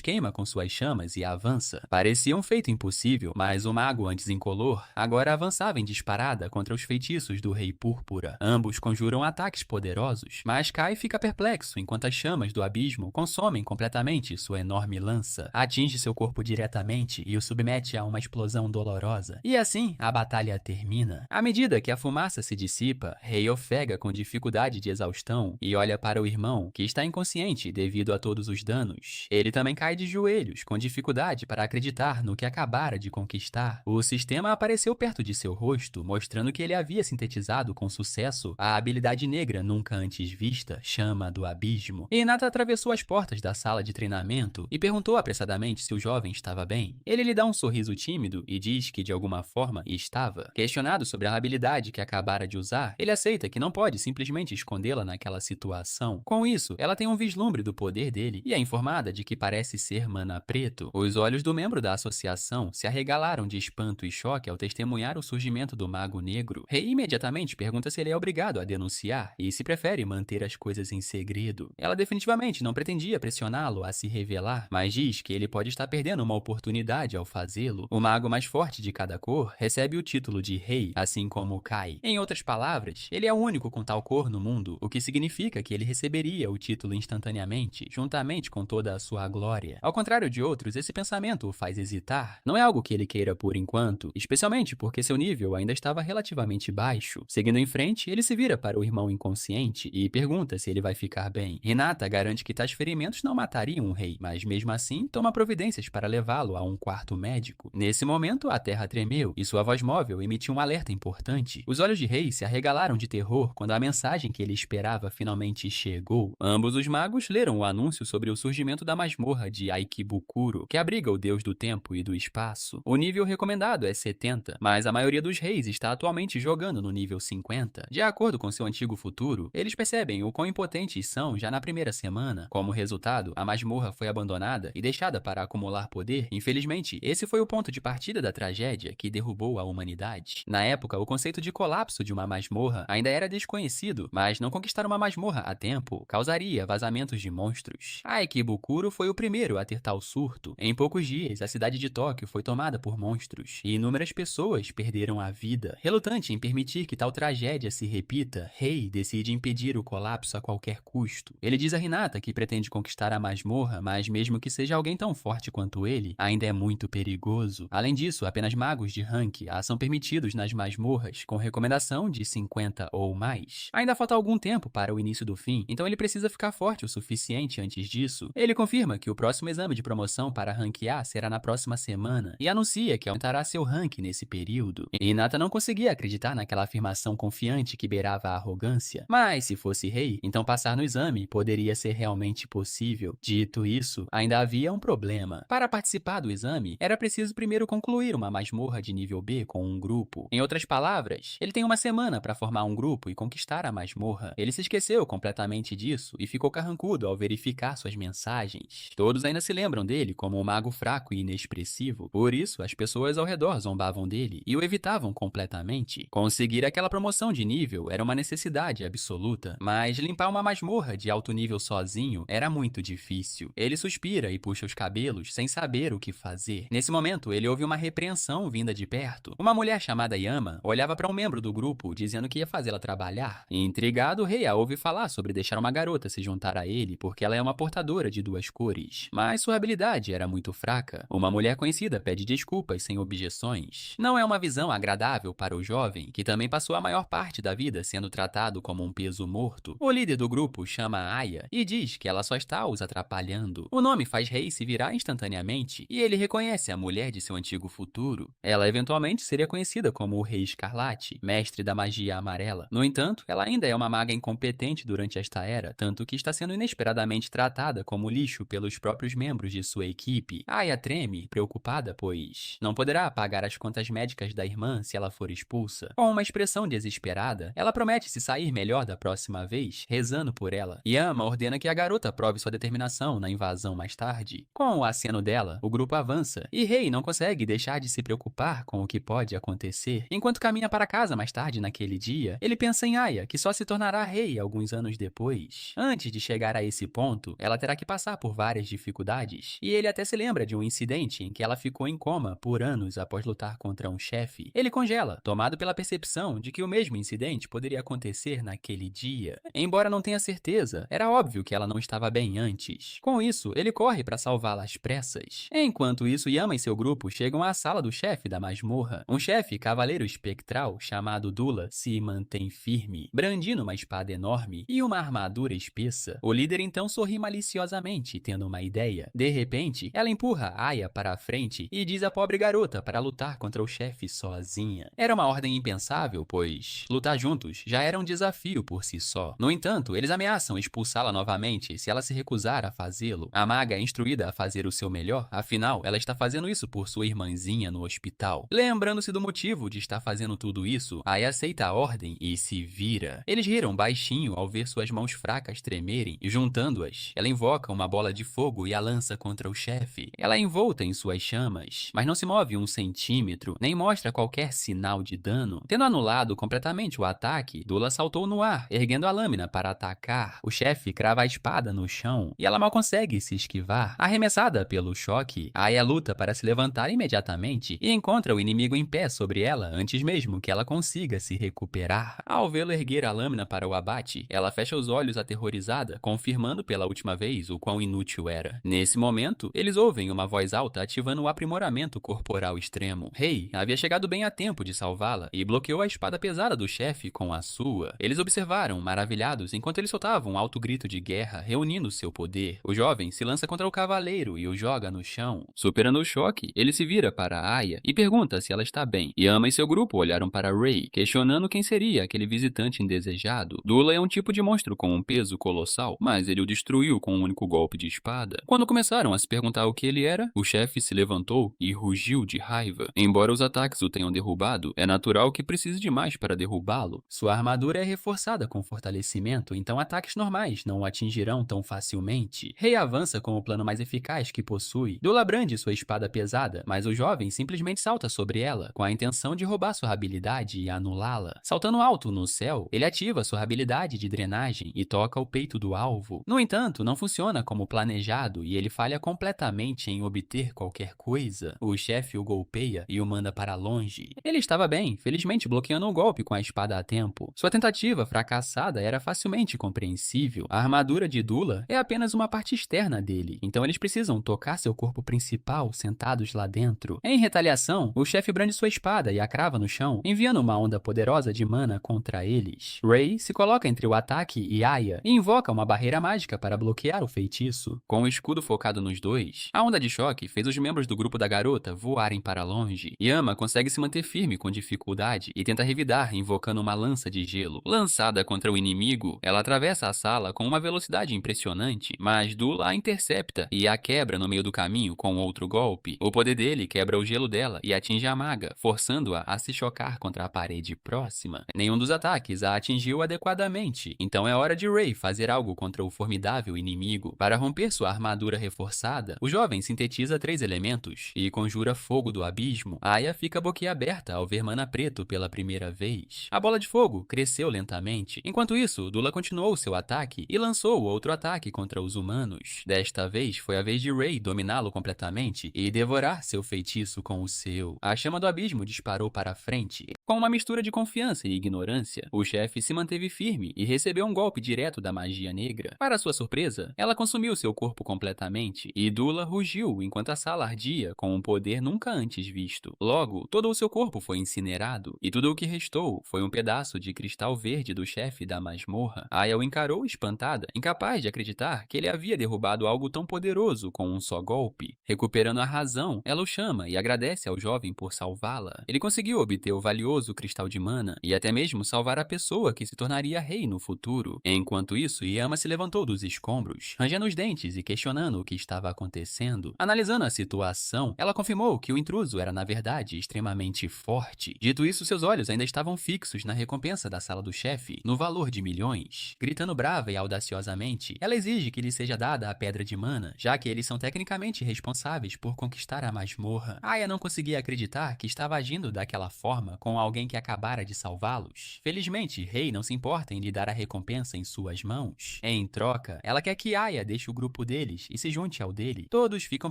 queima com suas chamas e avança. Parecia um feito impossível, mas o mago antes incolor agora avançava em disparada contra os feitiços do Rei Púrpura. Ambos conjuram ataques poderosos, mas Kai fica perplexo enquanto as chamas do abismo consomem completamente sua enorme lança. Atinge seu corpo diretamente e o submete a uma explosão dolorosa. E assim, a batalha termina. À medida que a fumaça se dissipa, Rei ofega com dificuldade de exaustão e olha para o irmão, que está inconsciente devido a todos os danos. Ele também cai de joelhos, com dificuldade para acreditar no que acabara de conquistar. O sistema apareceu perto de seu rosto, mostrando que ele havia sintetizado com sucesso a habilidade negra nunca antes vista, Chama do Abismo. Hinata atravessou as portas da sala de treinamento e perguntou apressadamente se o jovem estava bem. Ele lhe dá um sorriso tímido e diz que de alguma forma estava. Questionado sobre a habilidade que acabara de usar, ele aceita que não pode simplesmente escondê-la naquela situação. Com isso, ela tem um vislumbre do poder dele e é informada de que parece ser mana preto. Os olhos do membro da associação se arregalaram de espanto e choque ao testemunhar o surgimento do Mago Negro. Rei imediatamente pergunta se ele é obrigado a denunciar e se prefere manter as coisas em segredo. Ela definitivamente não pretendia pressioná-lo a se revelar, mas diz que ele pode estar perdendo uma oportunidade ao fazê-lo. O mago mais forte de cada cor recebe o título de Rei, assim como Kai. Em outras palavras, ele é o único com tal cor no mundo, o que significa que ele receberia o título instantaneamente, juntamente com toda a sua glória. Ao contrário de outros, esse pensamento o faz hesitar. Não é algo que ele queira por enquanto, especialmente porque seu nível ainda estava relativamente baixo. Seguindo em frente, ele se vira para o irmão inconsciente e pergunta se ele vai ficar bem. Hinata garante que tais ferimentos não matariam o rei, mas mesmo assim toma providências para levá-lo a um quarto médico. Nesse momento, a terra tremeu e sua voz móvel emitiu um alerta importante. Os olhos de Rei se arregalaram de terror quando a mensagem que ele esperava finalmente chegou. Ambos os magos leram o anúncio sobre o surgimento da masmorra de Aikibukuro, que abriga o deus do tempo e do espaço. O nível recomendado é 70, mas a maioria dos reis está atualmente jogando no nível 50. De acordo com seu antigo futuro, eles percebem o quão impotentes são já na primeira semana. Como resultado, a masmorra foi abandonada e deixada para acumular poder. Infelizmente, esse foi o ponto de partida da tragédia que derrubou a humanidade. Na época, o conceito de colapso de uma masmorra ainda era desconhecido, mas não conquistar uma masmorra a tempo causaria vazamentos de monstros. Aikibukuro foi o primeiro a ter tal surto. Em poucos dias, a cidade de Tóquio foi tomada por monstros e inúmeras pessoas perderam a vida. Relutante em permitir que tal tragédia se repita, Rei decide impedir o colapso a qualquer custo. Ele diz a Hinata que pretende conquistar a masmorra, mas mesmo que seja alguém tão forte quanto ele, ainda é muito perigoso. Além disso, apenas magos de rank são permitidos nas masmorras, com recomendação de 50 ou mais. Ainda falta algum tempo para o início do fim, então ele precisa ficar forte o suficiente antes disso. Ele confirma que o próximo exame de promoção para ranquear será na próxima semana e anuncia que aumentará seu rank nesse período. Hinata não conseguia acreditar naquela afirmação confiante que beirava a arrogância, mas se fosse rei, então passar no exame poderia ser realmente possível. Dito isso, ainda havia um problema. Para participar do exame, era preciso primeiro concluir uma masmorra de nível B com um grupo. Em outras palavras, ele tem uma semana para formar um grupo e conquistar a masmorra. Ele se esqueceu completamente disso e ficou carrancudo ao verificar suas mensagens. Todos ainda se lembram dele como um mago fraco e inexpressivo, por isso as pessoas ao redor zombavam dele e o evitavam completamente. Conseguir aquela promoção de nível era uma necessidade absoluta, mas limpar uma masmorra de alto nível sozinho era muito difícil. Ele suspira e puxa os cabelos sem saber o que fazer. Nesse momento, ele ouve uma repreensão vinda de perto. Uma mulher chamada Yama olhava para um membro do grupo dizendo que ia fazê-la trabalhar. Intrigado, Rei a ouve falar sobre deixar uma garota se juntar a ele porque ela é uma portadora de duas cores. Mas sua habilidade era muito fraca. Uma mulher conhecida pede desculpas sem objeções. Não é uma visão agradável para o jovem, que também passou a maior parte da vida sendo tratado como um peso morto. O líder do grupo chama Aya e diz que ela só está os atrapalhando. O nome faz Rei se virar instantaneamente e ele reconhece a mulher de seu antigo futuro. Ela eventualmente seria conhecida como o Rei Escarlate, mestre da magia amarela. No entanto, ela ainda é uma maga incompetente durante esta era, tanto que está sendo inesperadamente tratada como lixo pelos próprios membros de sua equipe. Aya treme, preocupada, pois não poderá pagar as contas médicas da irmã se ela for expulsa. Com uma expressão desesperada, ela promete se sair melhor da próxima vez, rezando por ela. Yama ordena que a garota prove sua determinação na invasão mais tarde. Com o aceno dela, o grupo avança, e Rei não consegue deixar de se preocupar com o que pode acontecer. Enquanto caminha para casa mais tarde naquele dia, ele pensa em Aya, que só se tornará rei alguns anos depois. Antes de chegar a esse ponto, ela terá que passar por várias dificuldades, e ele até se lembra de um incidente em que ela ficou em coma por anos após lutar contra um chefe. Ele congela, tomado pela percepção de que o mesmo incidente poderia acontecer naquele dia. Embora não tenha certeza, era óbvio que ela não estava bem antes. Com isso, ele corre para salvá-la às pressas. Enquanto isso, Yama e seu grupo chegam à sala do chefe da masmorra. Um chefe cavaleiro espectral chamado Dula se mantém firme, brandindo uma espada enorme e uma armadura espessa. O líder então sorri maliciosamente, tendo uma ideia. De repente, ela empurra Aya para a frente e diz à pobre garota para lutar contra o chefe sozinha. Era uma ordem impensável, pois lutar juntos já era um desafio por si só. No entanto, eles ameaçam expulsá-la novamente se ela se recusar a fazê-lo. A maga é instruída a fazer o seu melhor, afinal, ela está fazendo isso por sua irmãzinha no hospital. Lembrando-se do motivo de estar fazendo tudo isso, Aya aceita a ordem e se vira. Eles riram baixinho ao ver suas mãos fracas tremerem e, juntando-as, ela invoca uma bola de fogo e a lança contra o chefe. Ela é envolta em suas chamas, mas não se move 1 centímetro, nem mostra qualquer sinal de dano. Tendo anulado completamente o ataque, Dula saltou no ar, erguendo a lâmina para atacar. O chefe crava a espada no chão e ela mal consegue se esquivar. Arremessada pelo choque, Aya luta para se levantar imediatamente e encontra o inimigo em pé sobre ela antes mesmo que ela consiga se recuperar. Ao vê-lo erguer a lâmina para o abate, ela fecha os olhos aterrorizada, confirmando pela última vez o quão inútil era. Nesse momento, eles ouvem uma voz alta ativando o aprimoramento corporal extremo. Rei havia chegado bem a tempo de salvá-la e bloqueou a espada pesada do chefe com a sua. Eles observaram, maravilhados, enquanto ele soltava um alto grito de guerra, reunindo seu poder. O jovem se lança contra o cavaleiro e o joga no chão. Superando o choque, ele se vira para Aya e pergunta se ela está bem. Yama e seu grupo olharam para Rei, questionando quem seria aquele visitante indesejado. Dula é um tipo de monstro com um peso colossal, mas ele o destruiu com um único golpe de espada. Quando começaram a se perguntar o que ele era, o chefe se levantou e rugiu de raiva. Embora os ataques o tenham derrubado, é natural que precise de mais para derrubá-lo. Sua armadura é reforçada com fortalecimento, então ataques normais não o atingirão tão facilmente. Rei avança com o plano mais eficaz que possui. Dula brande sua espada pesada, mas o jovem simplesmente salta sobre ela, com a intenção de roubar sua habilidade e anulá-la. Saltando alto no céu, ele ativa sua habilidade de drenagem e toca o peito do alvo. No entanto, não funciona como planejado e ele falha completamente em obter qualquer coisa. O chefe o golpeia e o manda para longe. Ele estava bem, felizmente bloqueando o golpe com a espada a tempo. Sua tentativa fracassada era facilmente compreensível. A armadura de Dula é apenas uma parte externa dele, então eles precisam tocar seu corpo principal sentados lá dentro. Em retaliação, o chefe brande sua espada e a crava no chão, enviando uma onda poderosa de mana contra eles. Rei se coloca entre o ataque e Aya e invoca uma barreira mágica para bloquear o feitiço. Com o escudo focado nos dois, a onda de choque fez os membros do grupo da garota voarem para longe. Yama consegue se manter firme com dificuldade e tenta revidar invocando uma lança de gelo. Lançada contra o inimigo, ela atravessa a sala com uma velocidade impressionante, mas Dula a intercepta e a quebra no meio do caminho com outro golpe. O poder dele quebra o gelo dela e atinge a maga, forçando-a a se chocar contra a parede próxima. Nenhum dos ataques a atingiu adequadamente, então é hora de Rei fazer algo contra o formidável inimigo. Para romper sua armadura reforçada, o jovem sintetiza 3 elementos e conjura fogo do abismo. Aya fica boquiaberta ao ver mana preto pela primeira vez. A bola de fogo cresceu lentamente. Enquanto isso, Dula continuou seu ataque e lançou outro ataque contra os humanos. Desta vez, foi a vez de Rei dominá-lo completamente e devorar seu feitiço com o seu. A chama do abismo disparou para frente. Com uma mistura de confiança e ignorância, o chefe se manteve firme e recebeu um golpe direto da magia negra. Para sua surpresa, ela consumiu seu corpo completamente, e Dula rugiu enquanto a sala ardia com um poder nunca antes visto. Logo, todo o seu corpo foi incinerado, e tudo o que restou foi um pedaço de cristal verde do chefe da masmorra. Aya o encarou espantada, incapaz de acreditar que ele havia derrubado algo tão poderoso com um só golpe. Recuperando a razão, ela o chama e agradece ao jovem por salvá-la. Ele conseguiu obter o valioso cristal de mana e até mesmo salvar a pessoa que se tornaria rei no futuro. Enquanto isso, Yama se levantou dos escombros, rangendo os dentes e questionando o que estava acontecendo. Analisando a situação, ela confirmou que o intruso era na verdade extremamente forte. Dito isso, seus olhos ainda estavam fixos na recompensa da sala do chefe, no valor de milhões. Gritando brava e audaciosamente, ela exige que lhe seja dada a pedra de mana, já que eles são tecnicamente responsáveis por conquistar a masmorra. Aya não conseguia acreditar que estava agindo daquela forma com alguém que acabara de salvá-los. Felizmente, Rei não se importa em lhe dar a recompensa em suas mãos. Em troca, ela quer que Aya deixe o grupo deles e se junte ao dele. Todos ficam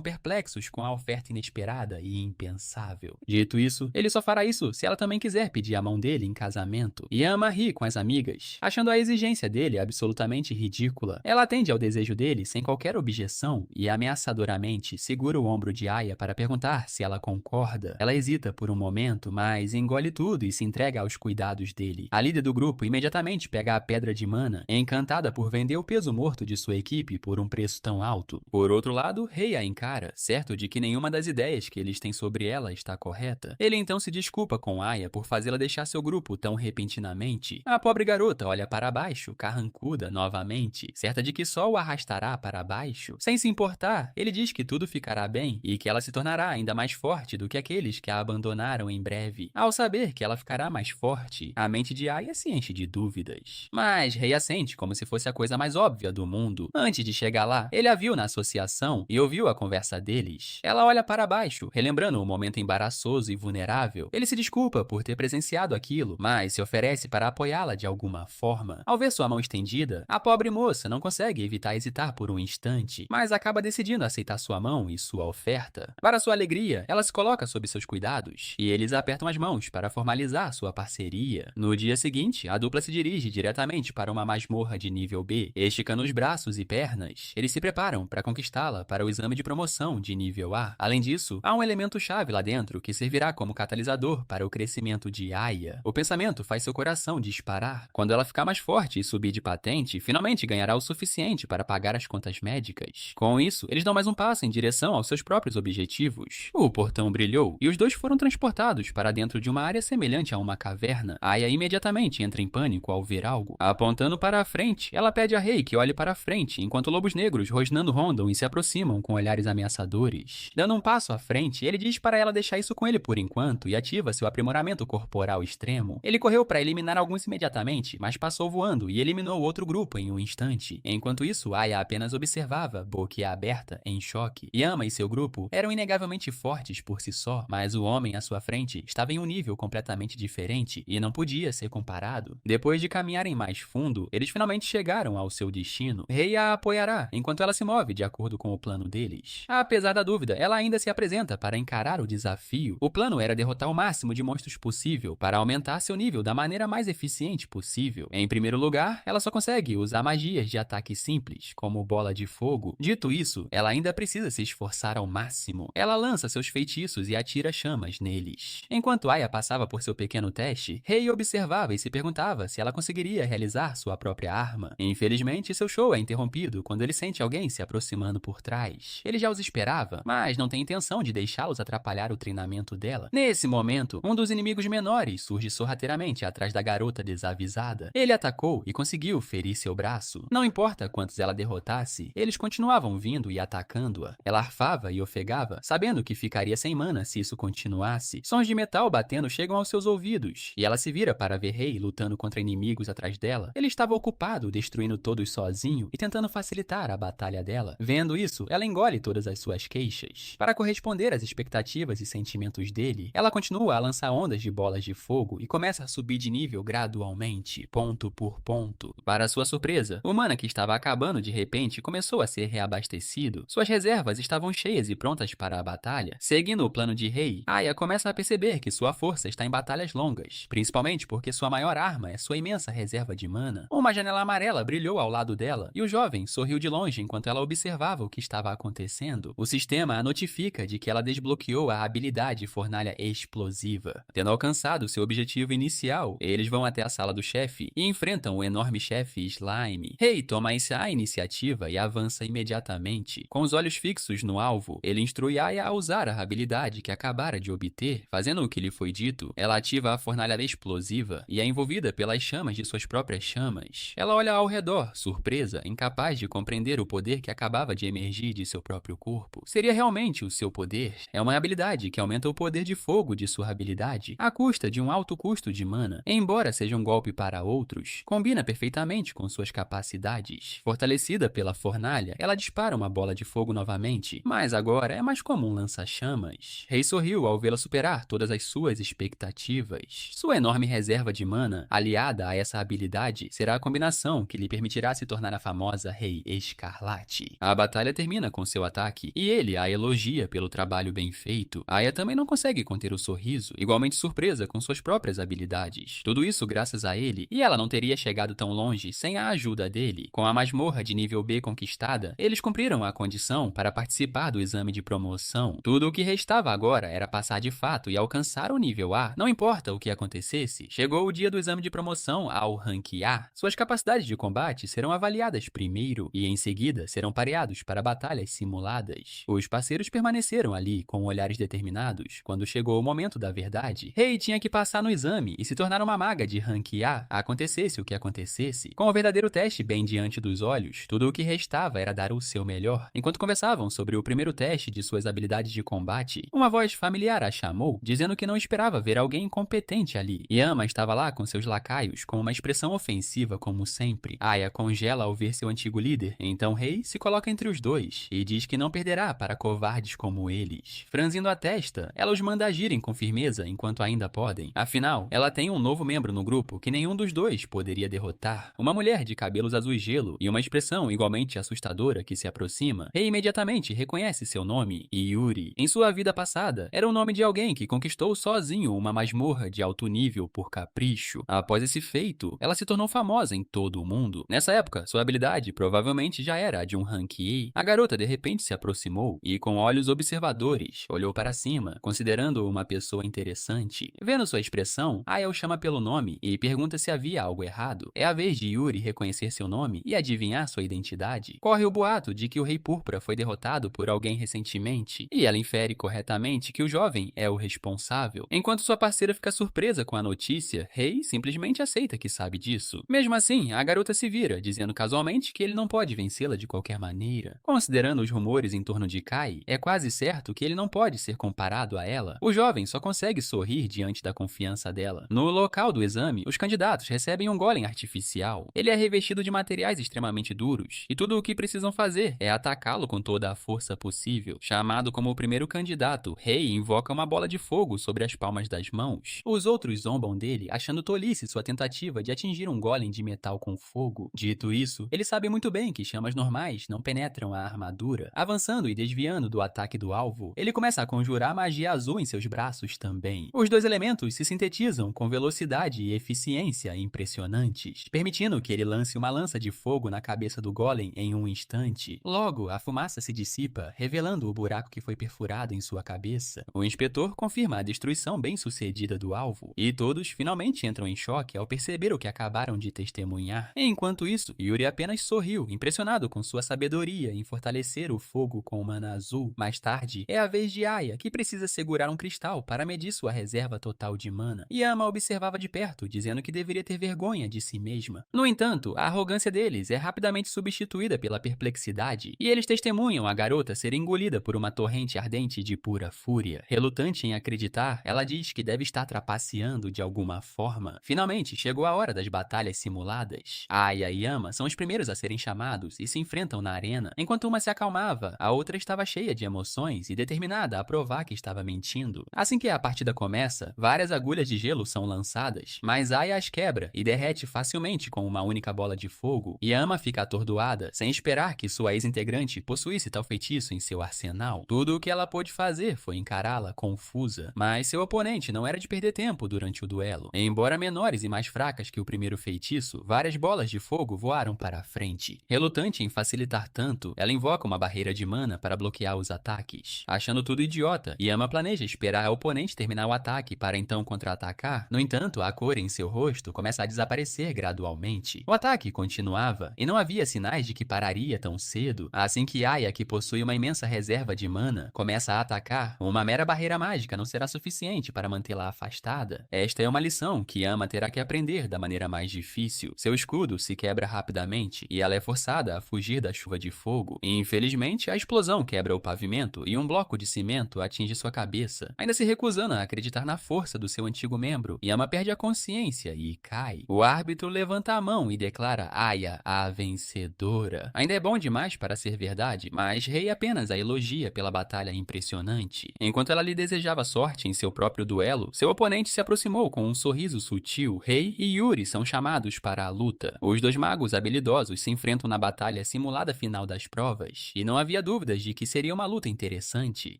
perplexos com a oferta inesperada e impensável. Dito isso, ele só fará isso se ela também quiser pedir a mão dele em casamento. Yama ri com as amigas, achando a exigência dele absolutamente ridícula. Ela atende ao desejo dele sem qualquer objeção e ameaçadoramente segura o ombro de Aya para perguntar se ela concorda. Ela hesita por um momento, mas engole tudo e se entrega aos cuidados dele. A líder do grupo imediatamente pega a pedra de mana, encantada por vender o peso morto de sua equipe por um preço tão alto. Por outro lado, Rei a encara, certo de que nenhuma das ideias que eles têm sobre ela está correta. Ele então se desculpa com Aya por fazê-la deixar seu grupo tão repentinamente. A pobre garota olha para baixo, carrancuda novamente, certa de que só o arrastará para baixo. Sem se importar, ele diz que tudo ficará bem e que ela se tornará ainda mais forte do que aqueles que a abandonaram em breve. Ao saber que ela ficará mais forte, a mente de Aya se enche de dúvidas. Mas Rei assente como se fosse a coisa mais óbvia do mundo. Antes de chegar lá, ele a viu na associação e ouviu a conversa deles. Ela olha para baixo, relembrando um momento embaraçoso e vulnerável. Ele se desculpa por ter presenciado aquilo, mas se oferece para apoiá-la de alguma forma. Ao ver sua mão estendida, a pobre moça não consegue evitar hesitar por um instante, mas acaba decidindo aceitar sua mão e sua oferta. Para sua alegria, ela se coloca sob seus cuidados, e eles apertam as mãos para formalizar sua parceria. No dia seguinte, a dupla se dirige diretamente para uma masmorra de nível B. Esticando os braços e pernas, eles se preparam para conquistá-la para o exame de promoção de nível A. Além disso, há um elemento-chave lá dentro que servirá como catalisador para o crescimento de Aya. O pensamento faz seu coração disparar. Quando ela ficar mais forte e subir de patente, finalmente ganhará o suficiente para pagar as contas médicas. Com isso, eles dão mais um passo em direção aos seus próprios objetivos. O portão brilhou e os dois foram transportados para dentro de uma área semelhante a uma caverna. Aya imediatamente entra em pânico ao ver algo. Apontando para a frente, ela pede a Rei que olhe para a frente, enquanto lobos negros rosnando rondam e se aproximam com olhares ameaçadores. Dando um passo à frente, ele diz para ela deixar isso com ele por enquanto e ativa seu aprimoramento corporal extremo. Ele correu para eliminar alguns imediatamente, mas passou voando e eliminou outro grupo em um instante. Enquanto isso, Aya apenas observava, boquiaberta, em choque. Yama e seu grupo eram inegavelmente fortes por si só, mas o homem à sua frente estava em um nível completamente diferente e não podia ser comparado. Depois de caminharem mais fundo, eles finalmente chegaram ao seu destino. Rei a apoiará, enquanto ela se move de acordo com o plano deles. Apesar da dúvida, ela ainda se apresenta para encarar o desafio. O plano era derrotar o máximo de monstros possível para aumentar seu nível da maneira mais eficiente possível. Em primeiro lugar, ela só consegue usar magias de ataque simples, como bola de fogo. Dito isso, ela ainda precisa se esforçar ao máximo. Ela lança seus feitiços e atira chamas neles. Enquanto Aya passava por seu pequeno teste, Rei observava e se perguntava se ela conseguiria realizar sua própria arma. Infelizmente, seu show é interrompido quando ele sente alguém se aproximando por trás. Ele já os esperava, mas não tem intenção de deixá-los atrapalhar o treinamento dela. Nesse momento, um dos inimigos menores surge sorrateiramente atrás da garota desavisada. Ele atacou e conseguiu ferir seu braço. Não importa quantos ela derrotasse, eles continuavam vindo e atacando-a. Ela arfava e ofegava, sabendo que ficaria sem mana se isso continuasse. Sons de metal batendo chegam chegam aos seus ouvidos, e ela se vira para ver Rei lutando contra inimigos atrás dela. Ele estava ocupado destruindo todos sozinho e tentando facilitar a batalha dela. Vendo isso, ela engole todas as suas queixas. Para corresponder às expectativas e sentimentos dele, ela continua a lançar ondas de bolas de fogo e começa a subir de nível gradualmente, ponto por ponto. Para sua surpresa, o mana que estava acabando de repente começou a ser reabastecido. Suas reservas estavam cheias e prontas para a batalha. Seguindo o plano de Rei, Aya começa a perceber que sua força está em batalhas longas, principalmente porque sua maior arma é sua imensa reserva de mana. Uma janela amarela brilhou ao lado dela e o jovem sorriu de longe enquanto ela observava o que estava acontecendo. O sistema a notifica de que ela desbloqueou a habilidade Fornalha Explosiva. Tendo alcançado seu objetivo inicial, eles vão até a sala do chefe e enfrentam o enorme chefe Slime. Rei toma a iniciativa e avança imediatamente. Com os olhos fixos no alvo, ele instrui Aya a usar a habilidade que acabara de obter. Fazendo o que lhe foi dito, ela ativa a Fornalha Explosiva e é envolvida pelas chamas de suas próprias chamas. Ela olha ao redor, surpresa, incapaz de compreender o poder que acabava de emergir de seu próprio corpo. Seria realmente o seu poder? É uma habilidade que aumenta o poder de fogo de sua habilidade, à custa de um alto custo de mana. Embora seja um golpe para outros, combina perfeitamente com suas capacidades. Fortalecida pela fornalha, ela dispara uma bola de fogo novamente, mas agora é mais como um lança-chamas. Rei sorriu ao vê-la superar todas as suas expectativas. Sua enorme reserva de mana, aliada a essa habilidade, será a combinação que lhe permitirá se tornar a famosa Rei Escarlate. A batalha termina com seu ataque, e ele a elogia pelo trabalho bem feito. Aya também não consegue conter o sorriso, igualmente surpresa com suas próprias habilidades. Tudo isso graças a ele, e ela não teria chegado tão longe sem a ajuda dele. Com a masmorra de nível B conquistada, eles cumpriram a condição para participar do exame de promoção. Tudo o que restava agora era passar de fato e alcançar o nível A. Não importa o que acontecesse, chegou o dia do exame de promoção ao rank A. Suas capacidades de combate serão avaliadas primeiro e em seguida serão pareados para batalhas simuladas. Os parceiros permaneceram ali com olhares determinados. Quando chegou o momento da verdade, Rei tinha que passar no exame e se tornar uma maga de rank A, acontecesse o que acontecesse. Com o verdadeiro teste bem diante dos olhos, tudo o que restava era dar o seu melhor. Enquanto conversavam sobre o primeiro teste de suas habilidades de combate, uma voz familiar a chamou, dizendo que não esperava ver alguém competente ali. Yama estava lá com seus lacaios, com uma expressão ofensiva como sempre. Aya congela ao ver seu antigo líder, então Rei se coloca entre os dois e diz que não perderá para covardes como eles. Franzindo a testa, ela os manda agirem com firmeza enquanto ainda podem. Afinal, ela tem um novo membro no grupo que nenhum dos dois poderia derrotar. Uma mulher de cabelos azul gelo e uma expressão igualmente assustadora que se aproxima. Rei imediatamente reconhece seu nome, Yuri. Em sua vida passada, era o nome de alguém que conquistou sozinho uma masmorra de alto nível por capricho. Após esse feito, ela se tornou famosa em todo o mundo. Nessa época, sua habilidade provavelmente já era a de um rank A. A garota de repente se aproximou e, com olhos observadores, olhou para cima, considerando-o uma pessoa interessante. Vendo sua expressão, Aya o chama pelo nome e pergunta se havia algo errado. É a vez de Yuri reconhecer seu nome e adivinhar sua identidade. Corre o boato de que o Rei Púrpura foi derrotado por alguém recentemente, e ela infere corretamente que o jovem é o responsável. Enquanto sua parceira fica surpresa com a notícia, Rei simplesmente aceita que sabe disso. Mesmo assim, a garota se vira, dizendo casualmente que ele não pode vencê-la de qualquer maneira. Considerando os rumores em torno de Kai, é quase certo que ele não pode ser comparado a ela. O jovem só consegue sorrir diante da confiança dela. No local do exame, os candidatos recebem um golem artificial. Ele é revestido de materiais extremamente duros, e tudo o que precisam fazer é atacá-lo com toda a força possível. Chamado como o primeiro candidato, Rei invoca uma bola de fogo sobre as palmas das mãos. Os outros zombam dele, achando tolice sua tentativa de atingir um golem de metal com fogo. Dito isso, ele sabe muito bem que chamas normais não penetram a armadura. Avançando e desviando do ataque do alvo, ele começa a conjurar magia azul em seus braços também. Os dois elementos se sintetizam com velocidade e eficiência impressionantes, permitindo que ele lance uma lança de fogo na cabeça do golem em um instante. Logo, a fumaça se dissipa, revelando o buraco que foi perfurado em sua cabeça. O inspetor confirma a destruição bem-sucedida do alvo, e todos finalmente entram em choque ao perceber o que acabaram de testemunhar. Enquanto isso, Yuri apenas sorriu, impressionado com sua sabedoria em fortalecer o fogo com mana azul. Mais tarde, é a vez de Aya, que precisa segurar um cristal para medir sua reserva total de mana. Yama observava de perto, dizendo que deveria ter vergonha de si mesma. No entanto, a arrogância deles é rapidamente substituída pela perplexidade, e eles testemunham a garota ser engolida por uma torrente ardente de pura fúria. Relutante em acreditar, ela diz que deve estar trapaceando de alguma forma. Finalmente, chegou a hora das batalhas simuladas. Aya e Yama são os primeiros a serem chamados e se enfrentam na arena. Enquanto uma se acalmava, a outra estava cheia de emoções e determinada a provar que estava mentindo. Assim que a partida começa, várias agulhas de gelo são lançadas, mas Aya as quebra e derrete facilmente com uma única bola de fogo. Yama fica atordoada, sem esperar que sua ex-integrante possuísse tal feitiço em seu arsenal. Tudo o que ela pôde fazer foi encará-la confusa, mas seu oponente não era de perder tempo durante o duelo. Embora menores e mais fracas que o primeiro feitiço, várias bolas de fogo voaram para a frente. Relutante em facilitar tanto, ela invoca uma barreira de mana para bloquear os ataques. Achando tudo idiota, Yama planeja esperar a oponente terminar o ataque para então contra-atacar. No entanto, a cor em seu rosto começa a desaparecer gradualmente. O ataque continuava, e não havia sinais de que pararia tão cedo. Assim que Aya, que possui uma imensa reserva de mana, começa a atacar, uma mera barreira mágica não será suficiente para mantê-la afastada. Esta é uma lição que Yama terá que aprender da maneira mais difícil. Seu escudo se quebra rapidamente e ela é forçada a fugir da chuva de fogo. E, infelizmente, a explosão quebra o pavimento e um bloco de cimento atinge sua cabeça. Ainda se recusando a acreditar na força do seu antigo membro, Yama perde a consciência e cai. O árbitro levanta a mão e declara Aya a vencedora. Ainda é bom demais para ser verdade, mas Rei apenas a elogia pela batalha impressionante. Enquanto ela lhe desejava sorte em seu próprio duelo, seu oponente se aproximou com um sorriso sutil. Rei e Yuri são chamados para a luta. Os dois magos habilidosos se enfrentam na batalha simulada final das provas, e não havia dúvidas de que seria uma luta interessante.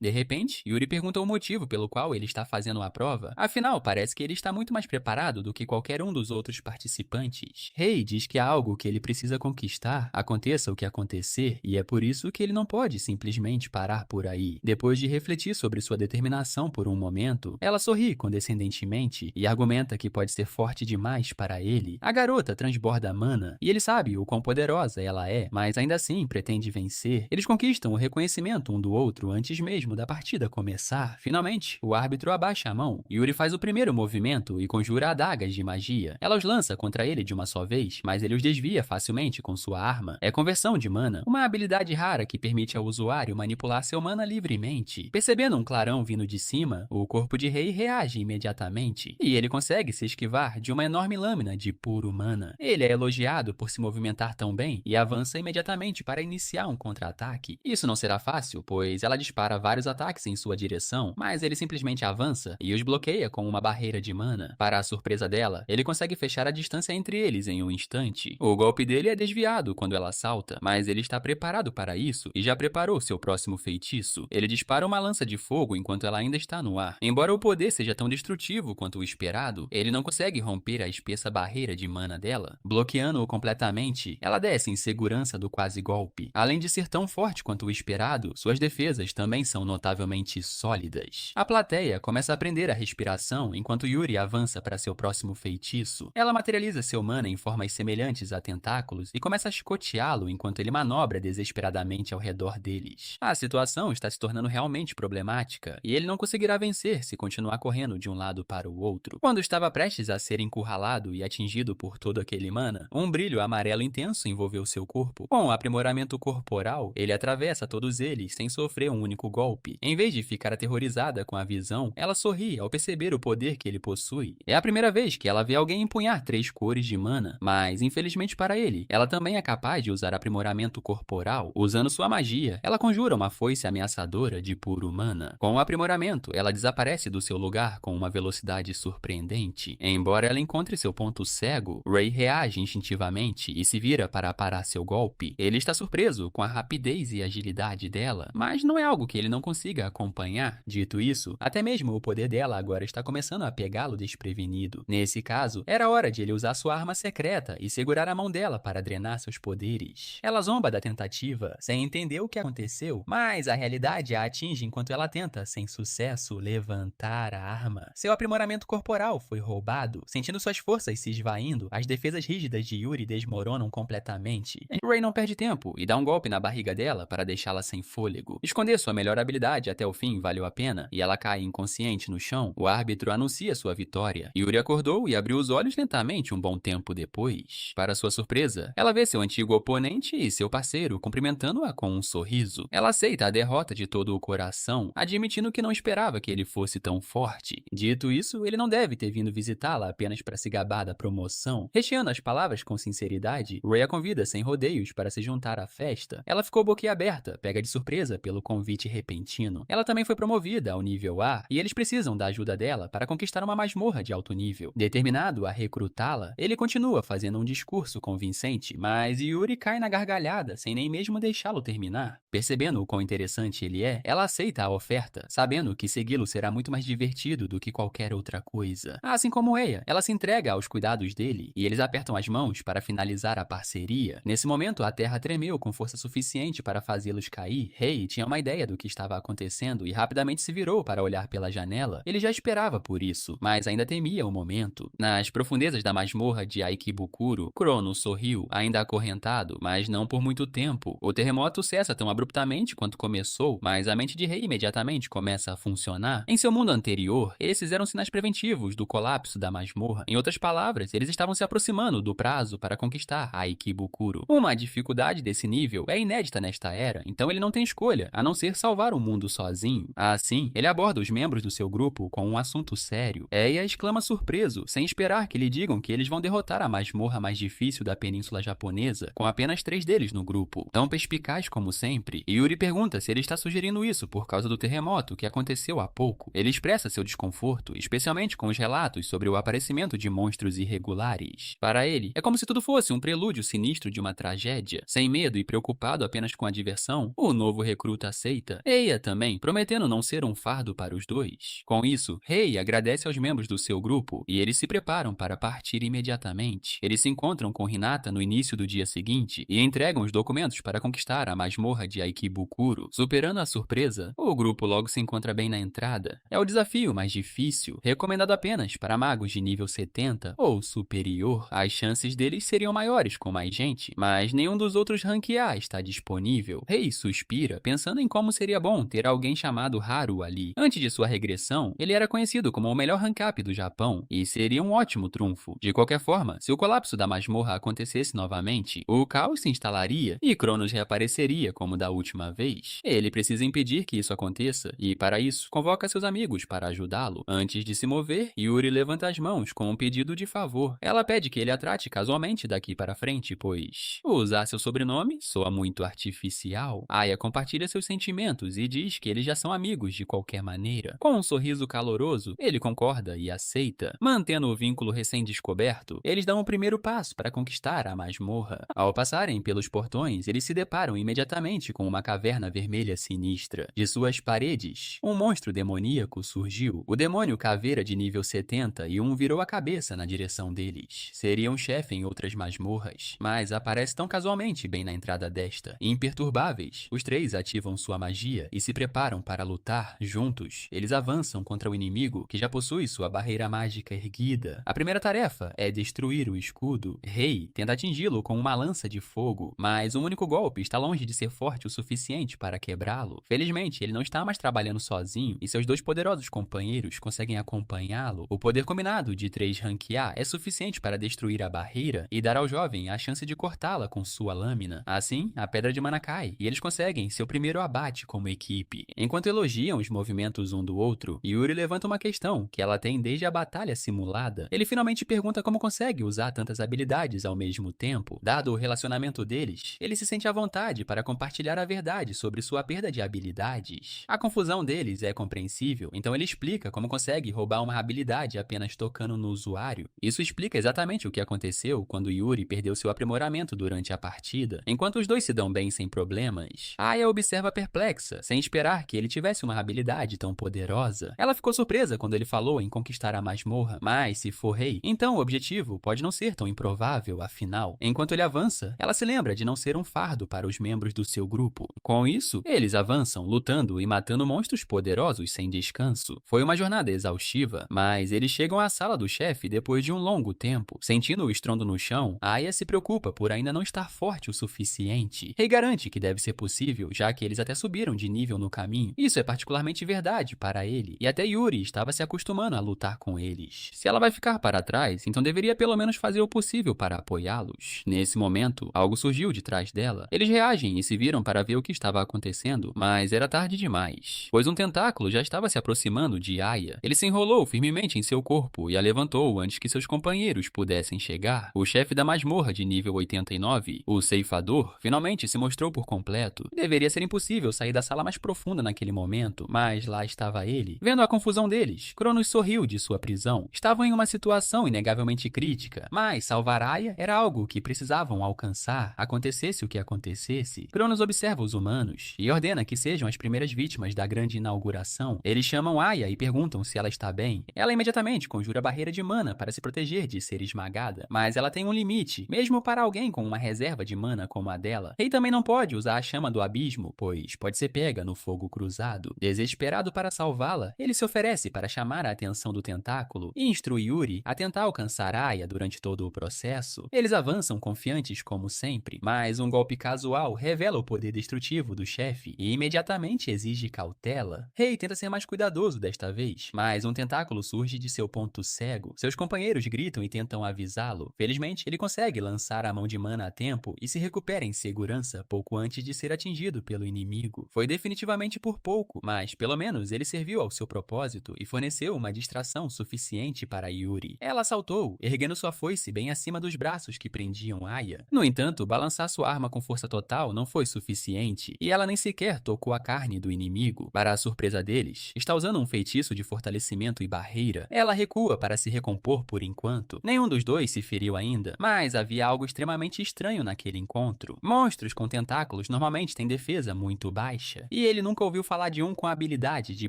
De repente, Yuri pergunta o motivo pelo qual ele está fazendo a prova. Afinal, parece que ele está muito mais preparado do que qualquer um dos outros participantes. Rei diz que há algo que ele precisa conquistar, aconteça o que acontecer, e é por isso que ele não pode simplesmente parar por aí. Depois de refletir sobre sua determinação por um momento, ela sorri condescendentemente e argumenta que pode ser forte demais para ele. A garota transborda mana, e ele sabe o quão poderosa ela é, mas ainda assim pretende vencer. Eles conquistam o reconhecimento um do outro antes mesmo da partida começar. Finalmente, o árbitro abaixa a mão. Yuri faz o primeiro movimento e conjura adagas de magia. Ela os lança contra ele de uma só vez, mas ele os desvia facilmente com sua arma. É conversão de mana, uma habilidade rara que permite ao usuário manipular seu mana livremente. Percebendo um clarão vindo de cima, o corpo de Rei reage imediatamente, e ele consegue se esquivar de uma enorme lâmina de puro mana. Ele é elogiado por se movimentar tão bem e avança imediatamente para iniciar um contra-ataque. Isso não será fácil, pois ela dispara vários ataques em sua direção, mas ele simplesmente avança e os bloqueia com uma barreira de mana. Para a surpresa dela, ele consegue fechar a distância entre eles em um instante. O golpe dele é desviado quando ela salta, mas ele está preparado para isso e já preparou seu próximo feitiço. Ele dispara uma lança de fogo enquanto ela ainda está no ar. Embora o poder seja tão destrutivo quanto o esperado, ele não consegue romper a espessa barreira de mana dela. Bloqueando-o completamente, ela desce em segurança do quase golpe. Além de ser tão forte quanto o esperado, suas defesas também são notavelmente sólidas. A plateia começa a prender a respiração enquanto Yuri avança para seu próximo feitiço. Ela materializa seu mana em formas semelhantes a tentáculos e começa a chicoteá-lo enquanto ele manobra desesperadamente ao redor deles. A situação está se tornando realmente problemática e ele não conseguirá vencer se continuar correndo de um lado para o outro. Quando estava prestes a ser encurralado e atingido por todo aquele mana, um brilho amarelo intenso envolveu seu corpo. Com o aprimoramento corporal, ele atravessa todos eles sem sofrer um único golpe. Em vez de ficar aterrorizada com a visão, ela sorri ao perceber o poder que ele possui. É a primeira vez que ela vê alguém empunhar 3 cores de mana, mas infelizmente para ele, ela também é capaz de usar aprimoramento corporal. Usando sua magia, ela conjura uma foice ameaçadora de puro mana. Com o aprimoramento, ela desaparece do seu lugar com uma velocidade surpreendente. Embora ela encontre seu ponto cego, Rei reage instintivamente e se vira para parar seu golpe. Ele está surpreso com a rapidez e agilidade dela, mas não é algo que ele não consiga acompanhar. Dito isso, até mesmo o poder dela agora está começando a pegá-lo desprevenido. Nesse caso, era hora de ele usar sua arma secreta e segurar a mão dela para drenar seus poderes. Ela zomba da tentativa, sem entender o que aconteceu, mas a realidade a atinge enquanto ela tenta, sem sucesso, levantar a arma. Seu aprimoramento corporal foi roubado. Sentindo suas forças se esvaindo, as defesas rígidas de Yuri desmoronam completamente. Rei não perde tempo e dá um golpe na barriga dela para deixá-la sem fôlego. Esconder sua melhor habilidade até o fim valeu a pena e ela cai inconsciente no chão. O árbitro anuncia sua vitória. Yuri acordou e abriu os olhos lentamente um bom tempo depois. Para sua surpresa, ela vê seu antigo oponente e seu parceiro cumprimentando-a com um sorriso. Ela aceita a derrota de todo o coração, admitindo que não esperava que ele fosse tão forte. forte. Dito isso, ele não deve ter vindo visitá-la apenas para se gabar da promoção. Recheando as palavras com sinceridade, Ray a convida sem rodeios para se juntar à festa. Ela ficou boquiaberta, pega de surpresa pelo convite repentino. Ela também foi promovida ao nível A, e eles precisam da ajuda dela para conquistar uma masmorra de alto nível. Determinado a recrutá-la, ele continua fazendo um discurso convincente, mas Yuri cai na gargalhada sem nem mesmo deixá-lo terminar. Percebendo o quão interessante ele é, ela aceita a oferta, sabendo que segui-lo será muito mais divertido do que qualquer outra coisa. Assim como Eia, ela se entrega aos cuidados dele, e eles apertam as mãos para finalizar a parceria. Nesse momento, a terra tremeu com força suficiente para fazê-los cair. Rei tinha uma ideia do que estava acontecendo e rapidamente se virou para olhar pela janela. Ele já esperava por isso, mas ainda temia o momento. Nas profundezas da masmorra de Aikibukuro, Crono sorriu, ainda acorrentado, mas não por muito tempo. O terremoto cessa tão abruptamente quanto começou, mas a mente de Rei imediatamente começa a funcionar. Em seu mundo anterior, eles fizeram sinais preventivos do colapso da masmorra. Em outras palavras, eles estavam se aproximando do prazo para conquistar Aikibukuro. Uma dificuldade desse nível é inédita nesta era, então ele não tem escolha, a não ser salvar o mundo sozinho. Assim, ele aborda os membros do seu grupo com um assunto sério. Eia exclama surpreso, sem esperar que lhe digam que eles vão derrotar a masmorra mais difícil da península japonesa, com apenas 3 deles no grupo. Tão perspicaz como sempre, Yuri pergunta se ele está sugerindo isso por causa do terremoto que aconteceu há pouco. Ele expressa seu desconforto, especialmente com os relatos sobre o aparecimento de monstros irregulares. Para ele, é como se tudo fosse um prelúdio sinistro de uma tragédia. Sem medo e preocupado apenas com a diversão, o novo recruta aceita. Eia também, prometendo não ser um fardo para os dois. Com isso, Rei agradece aos membros do seu grupo e eles se preparam para partir imediatamente. Eles se encontram com Hinata no início do dia seguinte e entregam os documentos para conquistar a masmorra de Aikibukuro. Superando a surpresa, o grupo logo se encontra bem na entrada. É o desafio mais difícil, recomendado apenas para magos de nível 70 ou superior. As chances deles seriam maiores com mais gente, mas nenhum dos outros rank A está disponível. Rei suspira, pensando em como seria bom ter alguém chamado Haru ali. Antes de sua regressão, ele era conhecido como o melhor rank up do Japão, e seria um ótimo trunfo. De qualquer forma, se o colapso da masmorra acontecesse novamente, o caos se instalaria e Cronos reapareceria como da última vez. Ele precisa impedir que isso aconteça, e para isso, convoca seus amigos para ajudá-lo. Antes de se mover, Yuri levanta as mãos com um pedido de favor. Ela pede que ele a trate casualmente daqui para frente, pois usar seu sobrenome soa muito artificial. Aya compartilha seus sentimentos e diz que eles já são amigos de qualquer maneira. Com um sorriso caloroso, ele concorda e aceita. Mantendo o vínculo recém-descoberto, eles dão o primeiro passo para conquistar a masmorra. Ao passarem pelos portões, eles se deparam imediatamente com uma caverna vermelha sinistra. De suas paredes, um monstro demoníaco surgiu. O demônio caveira de nível 70 e virou a cabeça na direção deles. Seria um chefe em outras masmorras, mas aparece tão casualmente bem na entrada desta. Imperturbáveis, os 3 ativam sua magia e se preparam para lutar. Juntos, eles avançam contra o inimigo que já possui sua barreira mágica erguida. A primeira tarefa é destruir o escudo. Rei tenta atingi-lo com uma lança de fogo, mas um único golpe está longe de ser forte o suficiente para quebrá-lo. Felizmente, ele não está mais trabalhando sozinho e seus 2 poderosos companheiros conseguem acompanhá-lo. O poder combinado de 3 rank A é suficiente para destruir a barreira e dar ao jovem a chance de cortá-la com sua lâmina. Assim, a pedra de mana cai e eles conseguem seu primeiro abate como equipe. Enquanto elogiam os movimentos um do outro, Yuri levanta uma questão que ela tem desde a batalha simulada. Ele finalmente pergunta como consegue usar tantas habilidades ao mesmo tempo. Dado o relacionamento deles, ele se sente à vontade para compartilhar a verdade sobre sua perda de habilidades. A confusão deles é compreensível, então ele explica como consegue roubar uma habilidade apenas tocando no usuário. Isso explica exatamente o que aconteceu quando Yuri perdeu seu aprimoramento durante a partida. Enquanto os dois se dão bem sem problemas, Aya observa perplexa, sem esperar que ele tivesse uma habilidade tão poderosa. Ela ficou surpresa quando ele falou em conquistar a masmorra, mas se for rei, então o objetivo pode não ser tão improvável, afinal. Enquanto ele avança, ela se lembra de não ser um fardo para os membros do seu grupo. Com isso, eles avançam, lutando e matando monstros poderosos sem descanso. Foi uma jornada exaustiva, mas eles chegam à sala do chefe depois de um longo tempo. Sentindo o estrondo no chão, Aya se preocupa por ainda não estar forte o suficiente. Rei garante que deve ser possível, já que eles até subiram de nível no caminho. Isso é particularmente verdade para ele, e até Yuri estava se acostumando a lutar com eles. Se ela vai ficar para trás, então deveria pelo menos fazer o possível para apoiá-los. Nesse momento, algo surgiu de trás dela. Eles reagem e se viram para ver o que estava acontecendo, mas era tarde demais, pois um tentáculo já estava se aproximando de Aya. Ele se enrolou firmemente em seu corpo e a levantou antes que seus companheiros pudessem chegar. O chefe da masmorra de nível 89, o ceifador, finalmente se mostrou por completo. Deveria ser impossível sair da sala mais profunda naquele momento, mas lá estava ele. Vendo a confusão deles, Cronos sorriu de sua prisão. Estavam em uma situação inegavelmente crítica, mas salvar Aya era algo que precisavam alcançar, acontecesse o que acontecesse. Cronos observa os humanos e ordena que sejam as primeiras vítimas da grande inauguração. Eles chamam Aya e perguntam se ela está bem. Ela imediatamente conjura a barreira de mana para se proteger de ser esmagada, mas ela tem um limite, mesmo para alguém com uma reserva de mana como a dela. Rei também não pode usar a chama do abismo, pois pode ser pega no fogo cruzado. Desesperado para salvá-la, ele se oferece para chamar a atenção do tentáculo e instrui Yuri a tentar alcançar Aya durante todo o processo. Eles avançam confiantes como sempre, mas um golpe casual revela o poder destrutivo do chefe e imediatamente exige cautela. Rei tenta ser mais cuidadoso desta vez, mas um tentáculo surge de seu ponto cego. Seus companheiros gritam e tentam avisá-lo. Felizmente, ele consegue lançar a mão de mana a tempo e se recupera em segurança pouco antes de ser atingido pelo inimigo. Foi definitivamente por pouco, mas pelo menos ele serviu ao seu propósito e forneceu uma distração suficiente para Yuri. Ela saltou, erguendo sua foice bem acima dos braços que prendiam Aya. No entanto, balançar sua arma com força total não foi suficiente, e ela nem sequer tocou a carne do inimigo. Para a surpresa deles, está usando um feitiço de fortalecimento e barreira. Ela recua para se recompor por enquanto. Nenhum dos dois se feriu ainda, mas havia algo extremamente estranho naquele encontro. Monstros com tentáculos normalmente têm defesa muito baixa, e ele nunca ouviu falar de um com a habilidade de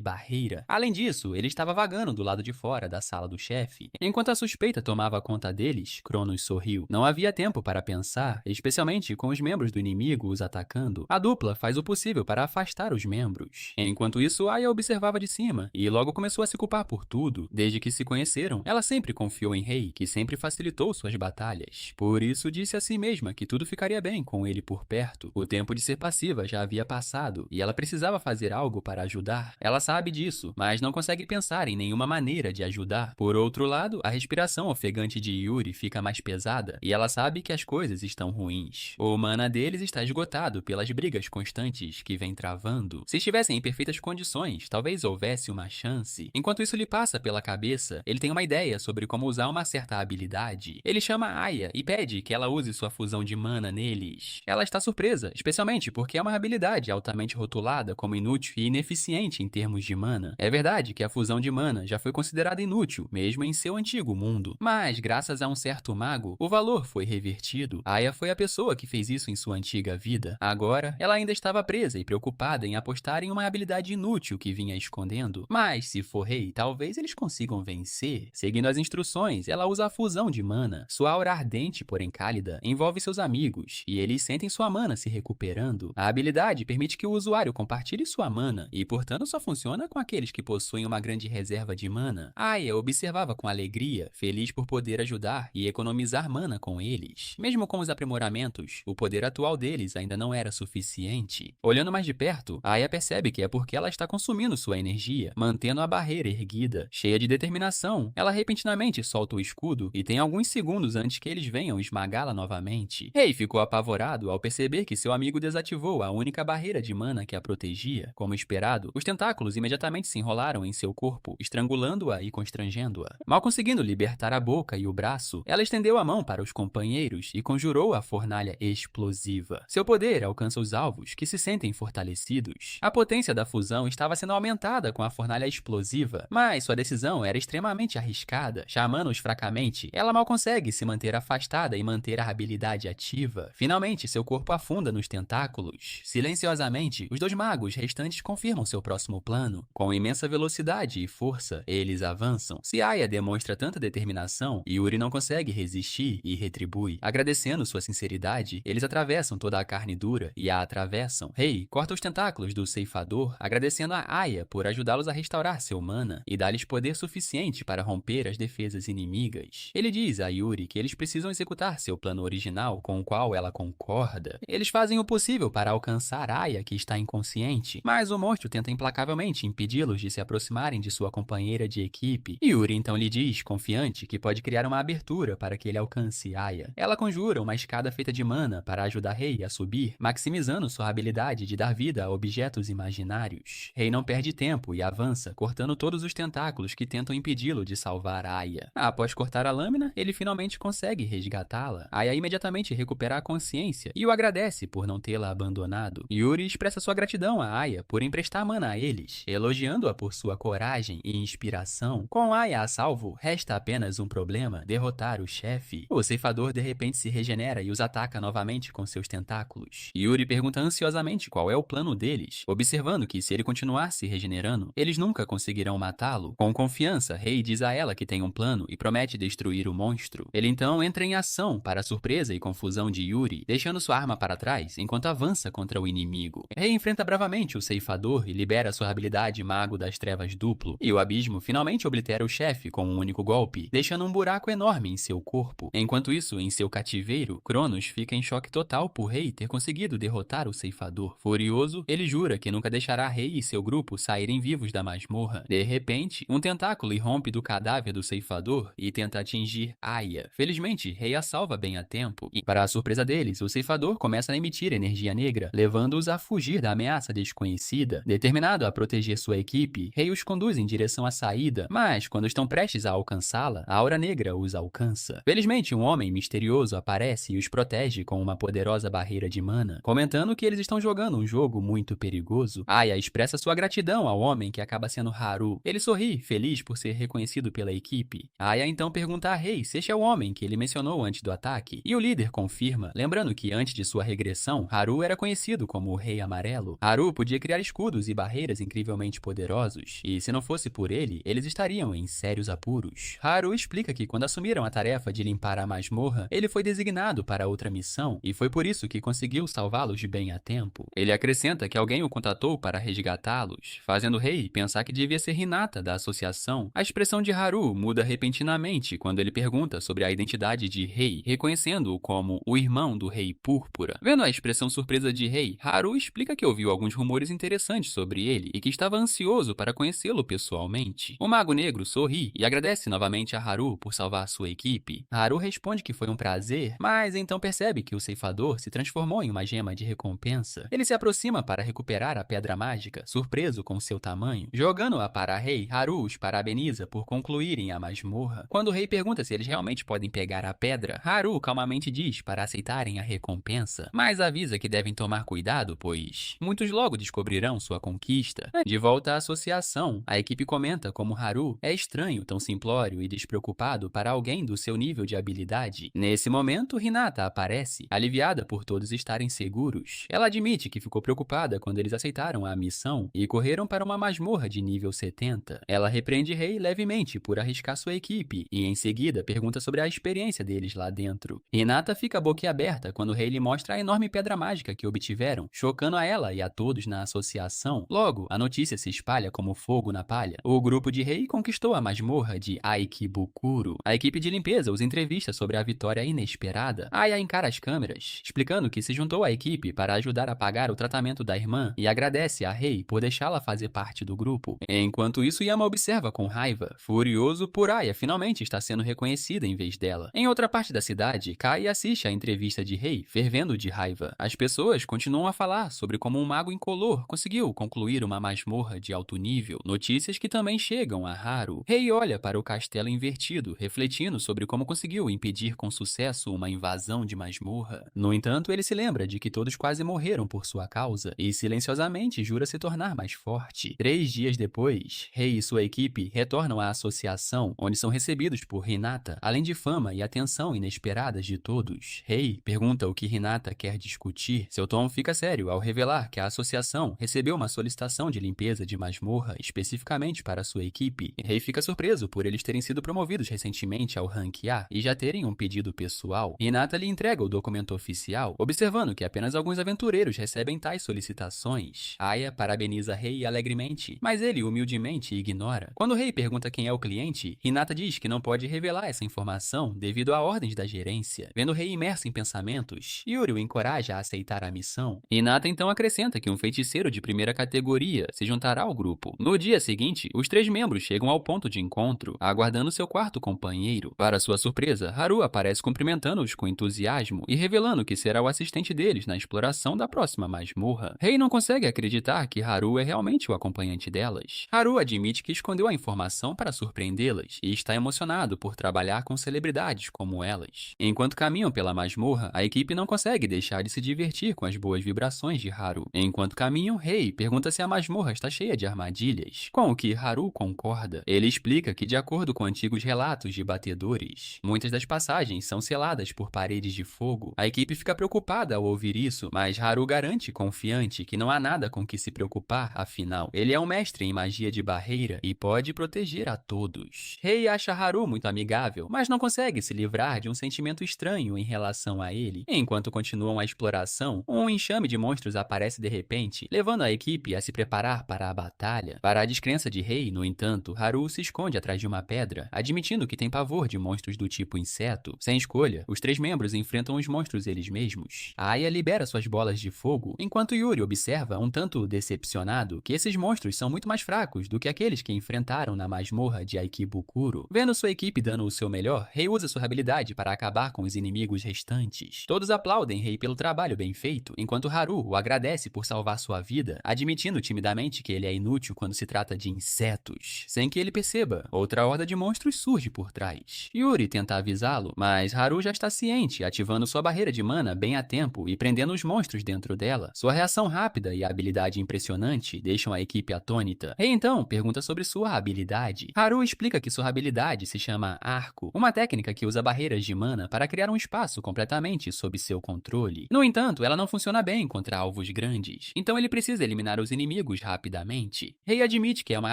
barreira. Além disso, ele estava vagando do lado de fora da sala do chefe. Enquanto a suspeita tomava conta deles, Cronos sorriu. Não havia tempo para pensar, especialmente com os membros do inimigo os atacando. A dupla faz o possível para afastar os membros. Enquanto isso, Aya observava de cima e logo começou a se culpar por tudo. Desde que se conheceram, ela sempre confiou em Rei, que sempre facilitou suas batalhas. Por isso disse a si mesma que tudo ficaria bem com ele por perto. O tempo de ser passiva já havia passado e ela precisava fazer algo para ajudar. Ela sabe disso, mas não consegue pensar em nenhuma maneira de ajudar. Por outro lado, a respiração ofegante de Yuri fica mais pesada e ela sabe que as coisas estão ruins. O mana deles está esgotado pelas brigas constantes que vem travando. Se estivessem em perfeitas condições, talvez houvesse uma chance. Enquanto isso lhe passa pela cabeça, ele tem uma ideia sobre como usar uma certa habilidade. Ele chama Aya e pede que ela use sua fusão de mana neles. Ela está surpresa, especialmente porque é uma habilidade altamente rotulada como inútil e ineficiente em termos de mana. É verdade que a fusão de mana já foi considerada inútil, mesmo em seu antigo mundo. Mas, graças a um certo mago, o valor foi revertido. Aya foi a pessoa que fez isso em sua antiga vida. Agora, ela ainda estava presa e preocupada em apostar em uma habilidade inútil que vinha escondendo. Mas, se for rei, talvez eles consigam vencer. Seguindo as instruções, ela usa a fusão de mana. Sua aura ardente, porém cálida, envolve seus amigos, e eles sentem sua mana se recuperando. A habilidade permite que o usuário compartilhe sua mana, e portanto só funciona com aqueles que possuem uma grande reserva de mana. Aya observava com alegria, feliz por poder ajudar e economizar mana com eles. Mesmo com os aprimoramentos, o poder atual deles ainda não era suficiente. Olhando mais de perto, Aya percebe que é porque ela está consumindo sua energia, mantendo a barreira erguida. Cheia de determinação, ela repentinamente solta o escudo e tem alguns segundos antes que eles venham esmagá-la novamente. Rei ficou apavorado ao perceber que seu amigo desativou a única barreira de mana que a protegia. Como esperado, os tentáculos imediatamente se enrolaram em seu corpo, estrangulando-a e constrangendo-a. Mal conseguindo libertar a boca e o braço, ela estendeu a mão para os companheiros e conjurou a fornalha explosiva. Seu poder alcança os alvos, que se sentem fortalecidos. A potência da fusão estava sendo aumentada com a fornalha explosiva, mas sua decisão era extremamente arriscada. Chamando-os fracamente, ela mal consegue se manter afastada e manter a habilidade ativa. Finalmente, seu corpo afunda nos tentáculos. Silenciosamente, os dois magos restantes confirmam seu próximo plano. Com imensa velocidade e força, eles avançam. Se Aya demonstra tanta determinação, Yuri não consegue resistir e retribui. Agradecendo sua sinceridade, eles atravessam toda a carne dura e a atravessam. Rei corta os tentáculos do ceifador, agradecendo a Aya por ajudá-los a restaurar seu mana e dar-lhes poder suficiente para romper as defesas inimigas. Ele diz a Yuri que eles precisam executar seu plano original, com o qual ela concorda. Eles fazem o possível para alcançar Aya, que está inconsciente, mas o monstro tenta implacavelmente impedi-los de se aproximarem de sua companheira de equipe. Yuri então lhe diz, confiante, que pode criar uma abertura para que ele alcance Aya. Ela conjura uma escada feita de mana para ajudar Rei a subir, maximizando sua habilidade de dar vida a objetos imaginários. Rei não perde tempo e avança lança, cortando todos os tentáculos que tentam impedi-lo de salvar Aya. Após cortar a lâmina, ele finalmente consegue resgatá-la. Aya imediatamente recupera a consciência e o agradece por não tê-la abandonado. Yuri expressa sua gratidão a Aya por emprestar mana a eles, elogiando-a por sua coragem e inspiração. Com Aya a salvo, resta apenas um problema: derrotar o chefe. O ceifador de repente se regenera e os ataca novamente com seus tentáculos. Yuri pergunta ansiosamente qual é o plano deles, observando que se ele continuar se regenerando, eles nunca conseguirão matá-lo. Com confiança, Rei diz a ela que tem um plano e promete destruir o monstro. Ele então entra em ação para a surpresa e confusão de Yuri, deixando sua arma para trás enquanto avança contra o inimigo. Rei enfrenta bravamente o ceifador e libera sua habilidade Mago das Trevas duplo, e o abismo finalmente oblitera o chefe com um único golpe, deixando um buraco enorme em seu corpo. Enquanto isso, em seu cativeiro, Cronos fica em choque total por Rei ter conseguido derrotar o ceifador. Furioso, ele jura que nunca deixará Rei e seu grupo saírem vivos da masmorra. De repente, um tentáculo irrompe do cadáver do ceifador e tenta atingir Aya. Felizmente, Rei a salva bem a tempo, e para a surpresa deles, o ceifador começa a emitir energia negra, levando-os a fugir da ameaça desconhecida. Determinado a proteger sua equipe, Rei os conduz em direção à saída, mas quando estão prestes a alcançá-la, a aura negra os alcança. Felizmente, um homem misterioso aparece e os protege com uma poderosa barreira de mana, comentando que eles estão jogando um jogo muito perigoso. Aya expressa sua gratidão ao homem que acaba sendo Haru. Ele sorri, feliz por ser reconhecido pela equipe. Aya então pergunta a Rei se este é o homem que ele mencionou antes do ataque, e o líder confirma, lembrando que antes de sua regressão, Haru era conhecido como o Rei Amarelo. Haru podia criar escudos e barreiras incrivelmente poderosos, e se não fosse por ele, eles estariam em sérios apuros. Haru explica que quando assumiram a tarefa de limpar a masmorra, ele foi designado para outra missão, e foi por isso que conseguiu salvá-los bem a tempo. Ele acrescenta que alguém o contatou para resgatá-los, fazendo Rei pensar que devia ser Hinata da associação. A expressão de Haru muda repentinamente quando ele pergunta sobre a identidade de Rei, reconhecendo-o como o irmão do Rei Púrpura. Vendo a expressão surpresa de Rei, Haru explica que ouviu alguns rumores interessantes sobre ele e que estava ansioso para conhecê-lo pessoalmente. O Mago Negro sorri e agradece novamente a Haru por salvar sua equipe. Haru responde que foi um prazer, mas então percebe que o ceifador se transformou em uma gema de recompensa. Ele se aproxima para recuperar a pedra mágica, surpreso com seu tamanho. Jogando-a para Rei, Haru os parabeniza por concluírem a masmorra. Quando o Rei pergunta se eles realmente podem pegar a pedra, Haru calmamente diz para aceitarem a recompensa, mas avisa que devem tomar cuidado, pois muitos logo descobrirão sua conquista. De volta à associação, a equipe comenta como Haru é estranho, tão simplório e despreocupado para alguém do seu nível de habilidade. Nesse momento, Hinata aparece, aliviada por todos estarem seguros. Ela admite que ficou preocupada quando eles aceitaram a missão e correram para uma masmorra de nível 70. Ela repreende Rei levemente por arriscar sua equipe e, em seguida, pergunta sobre a experiência deles lá dentro. Hinata fica boquiaberta quando Rei lhe mostra a enorme pedra mágica que obtiveram, chocando a ela e a todos na associação. Logo, a notícia se espalha como fogo na palha. O grupo de Rei conquistou a masmorra de Aikibukuro. A equipe de limpeza os entrevista sobre a vitória inesperada. Aya encara as câmeras, explicando que se juntou à equipe para ajudar a pagar o tratamento da irmã e agradece a Rei por deixá-la fazer parte do grupo. Enquanto isso, Yama observa com raiva, furioso por Aya finalmente estar sendo reconhecida em vez dela. Em outra parte da cidade, Kai assiste à entrevista de Rei, fervendo de raiva. As pessoas continuam a falar sobre como um mago incolor conseguiu concluir uma masmorra de alto nível, notícias que também chegam a Haru. Rei olha para o castelo invertido, refletindo sobre como conseguiu impedir com sucesso uma invasão de masmorra. No entanto, ele se lembra de que todos quase morreram por sua causa e silenciosamente jura se tornar mais forte. 3 dias depois, Rei e sua equipe retornam à associação, onde são recebidos por Hinata, além de fama e atenção inesperadas de todos. Rei pergunta o que Hinata quer discutir. Seu tom fica sério ao revelar que a associação recebeu uma solicitação de limpeza de masmorra especificamente para sua equipe. Rei fica surpreso por eles terem sido promovidos recentemente ao rank A e já terem um pedido pessoal. Hinata lhe entrega o documento oficial, observando que apenas alguns aventureiros recebem tais solicitações. Aya parabeniza Rei alegremente, mas ele humildemente ignora. Quando Rei pergunta quem é o cliente, Hinata diz que não pode revelar essa informação devido a ordens da gerência. Vendo Rei imerso em pensamentos, Yuri o encoraja a aceitar a missão. Hinata então acrescenta que um feiticeiro de primeira categoria se juntará ao grupo. No dia seguinte, os 3 membros chegam ao ponto de encontro, aguardando seu quarto companheiro. Para sua surpresa, Haru aparece cumprimentando-os com entusiasmo e revelando que será o assistente deles na exploração da próxima masmorra. Rei não consegue acreditar que Haru é realmente o acompanhante dela. delas. Haru admite que escondeu a informação para surpreendê-las e está emocionado por trabalhar com celebridades como elas. Enquanto caminham pela masmorra, a equipe não consegue deixar de se divertir com as boas vibrações de Haru. Enquanto caminham, Rei pergunta se a masmorra está cheia de armadilhas, com o que Haru concorda. Ele explica que, de acordo com antigos relatos de batedores, muitas das passagens são seladas por paredes de fogo. A equipe fica preocupada ao ouvir isso, mas Haru garante, confiante, que não há nada com que se preocupar, afinal, ele é um mestre em magia de barreira e pode proteger a todos. Rei acha Haru muito amigável, mas não consegue se livrar de um sentimento estranho em relação a ele. Enquanto continuam a exploração, um enxame de monstros aparece de repente, levando a equipe a se preparar para a batalha. Para a descrença de Rei, no entanto, Haru se esconde atrás de uma pedra, admitindo que tem pavor de monstros do tipo inseto. Sem escolha, os 3 membros enfrentam os monstros eles mesmos. A Aya libera suas bolas de fogo, enquanto Yuri observa, um tanto decepcionado, que esses monstros são muito mais fracos do que aqueles que enfrentaram na masmorra de Aikibukuro. Vendo sua equipe dando o seu melhor, Rei usa sua habilidade para acabar com os inimigos restantes. Todos aplaudem Rei pelo trabalho bem feito, enquanto Haru o agradece por salvar sua vida, admitindo timidamente que ele é inútil quando se trata de insetos. Sem que ele perceba, outra horda de monstros surge por trás. Yuri tenta avisá-lo, mas Haru já está ciente, ativando sua barreira de mana bem a tempo e prendendo os monstros dentro dela. Sua reação rápida e a habilidade impressionante deixam a equipe atônita. Rei então pergunta sobre sua habilidade. Haru explica que sua habilidade se chama Arco, uma técnica que usa barreiras de mana para criar um espaço completamente sob seu controle. No entanto, ela não funciona bem contra alvos grandes, então ele precisa eliminar os inimigos rapidamente. Rei admite que é uma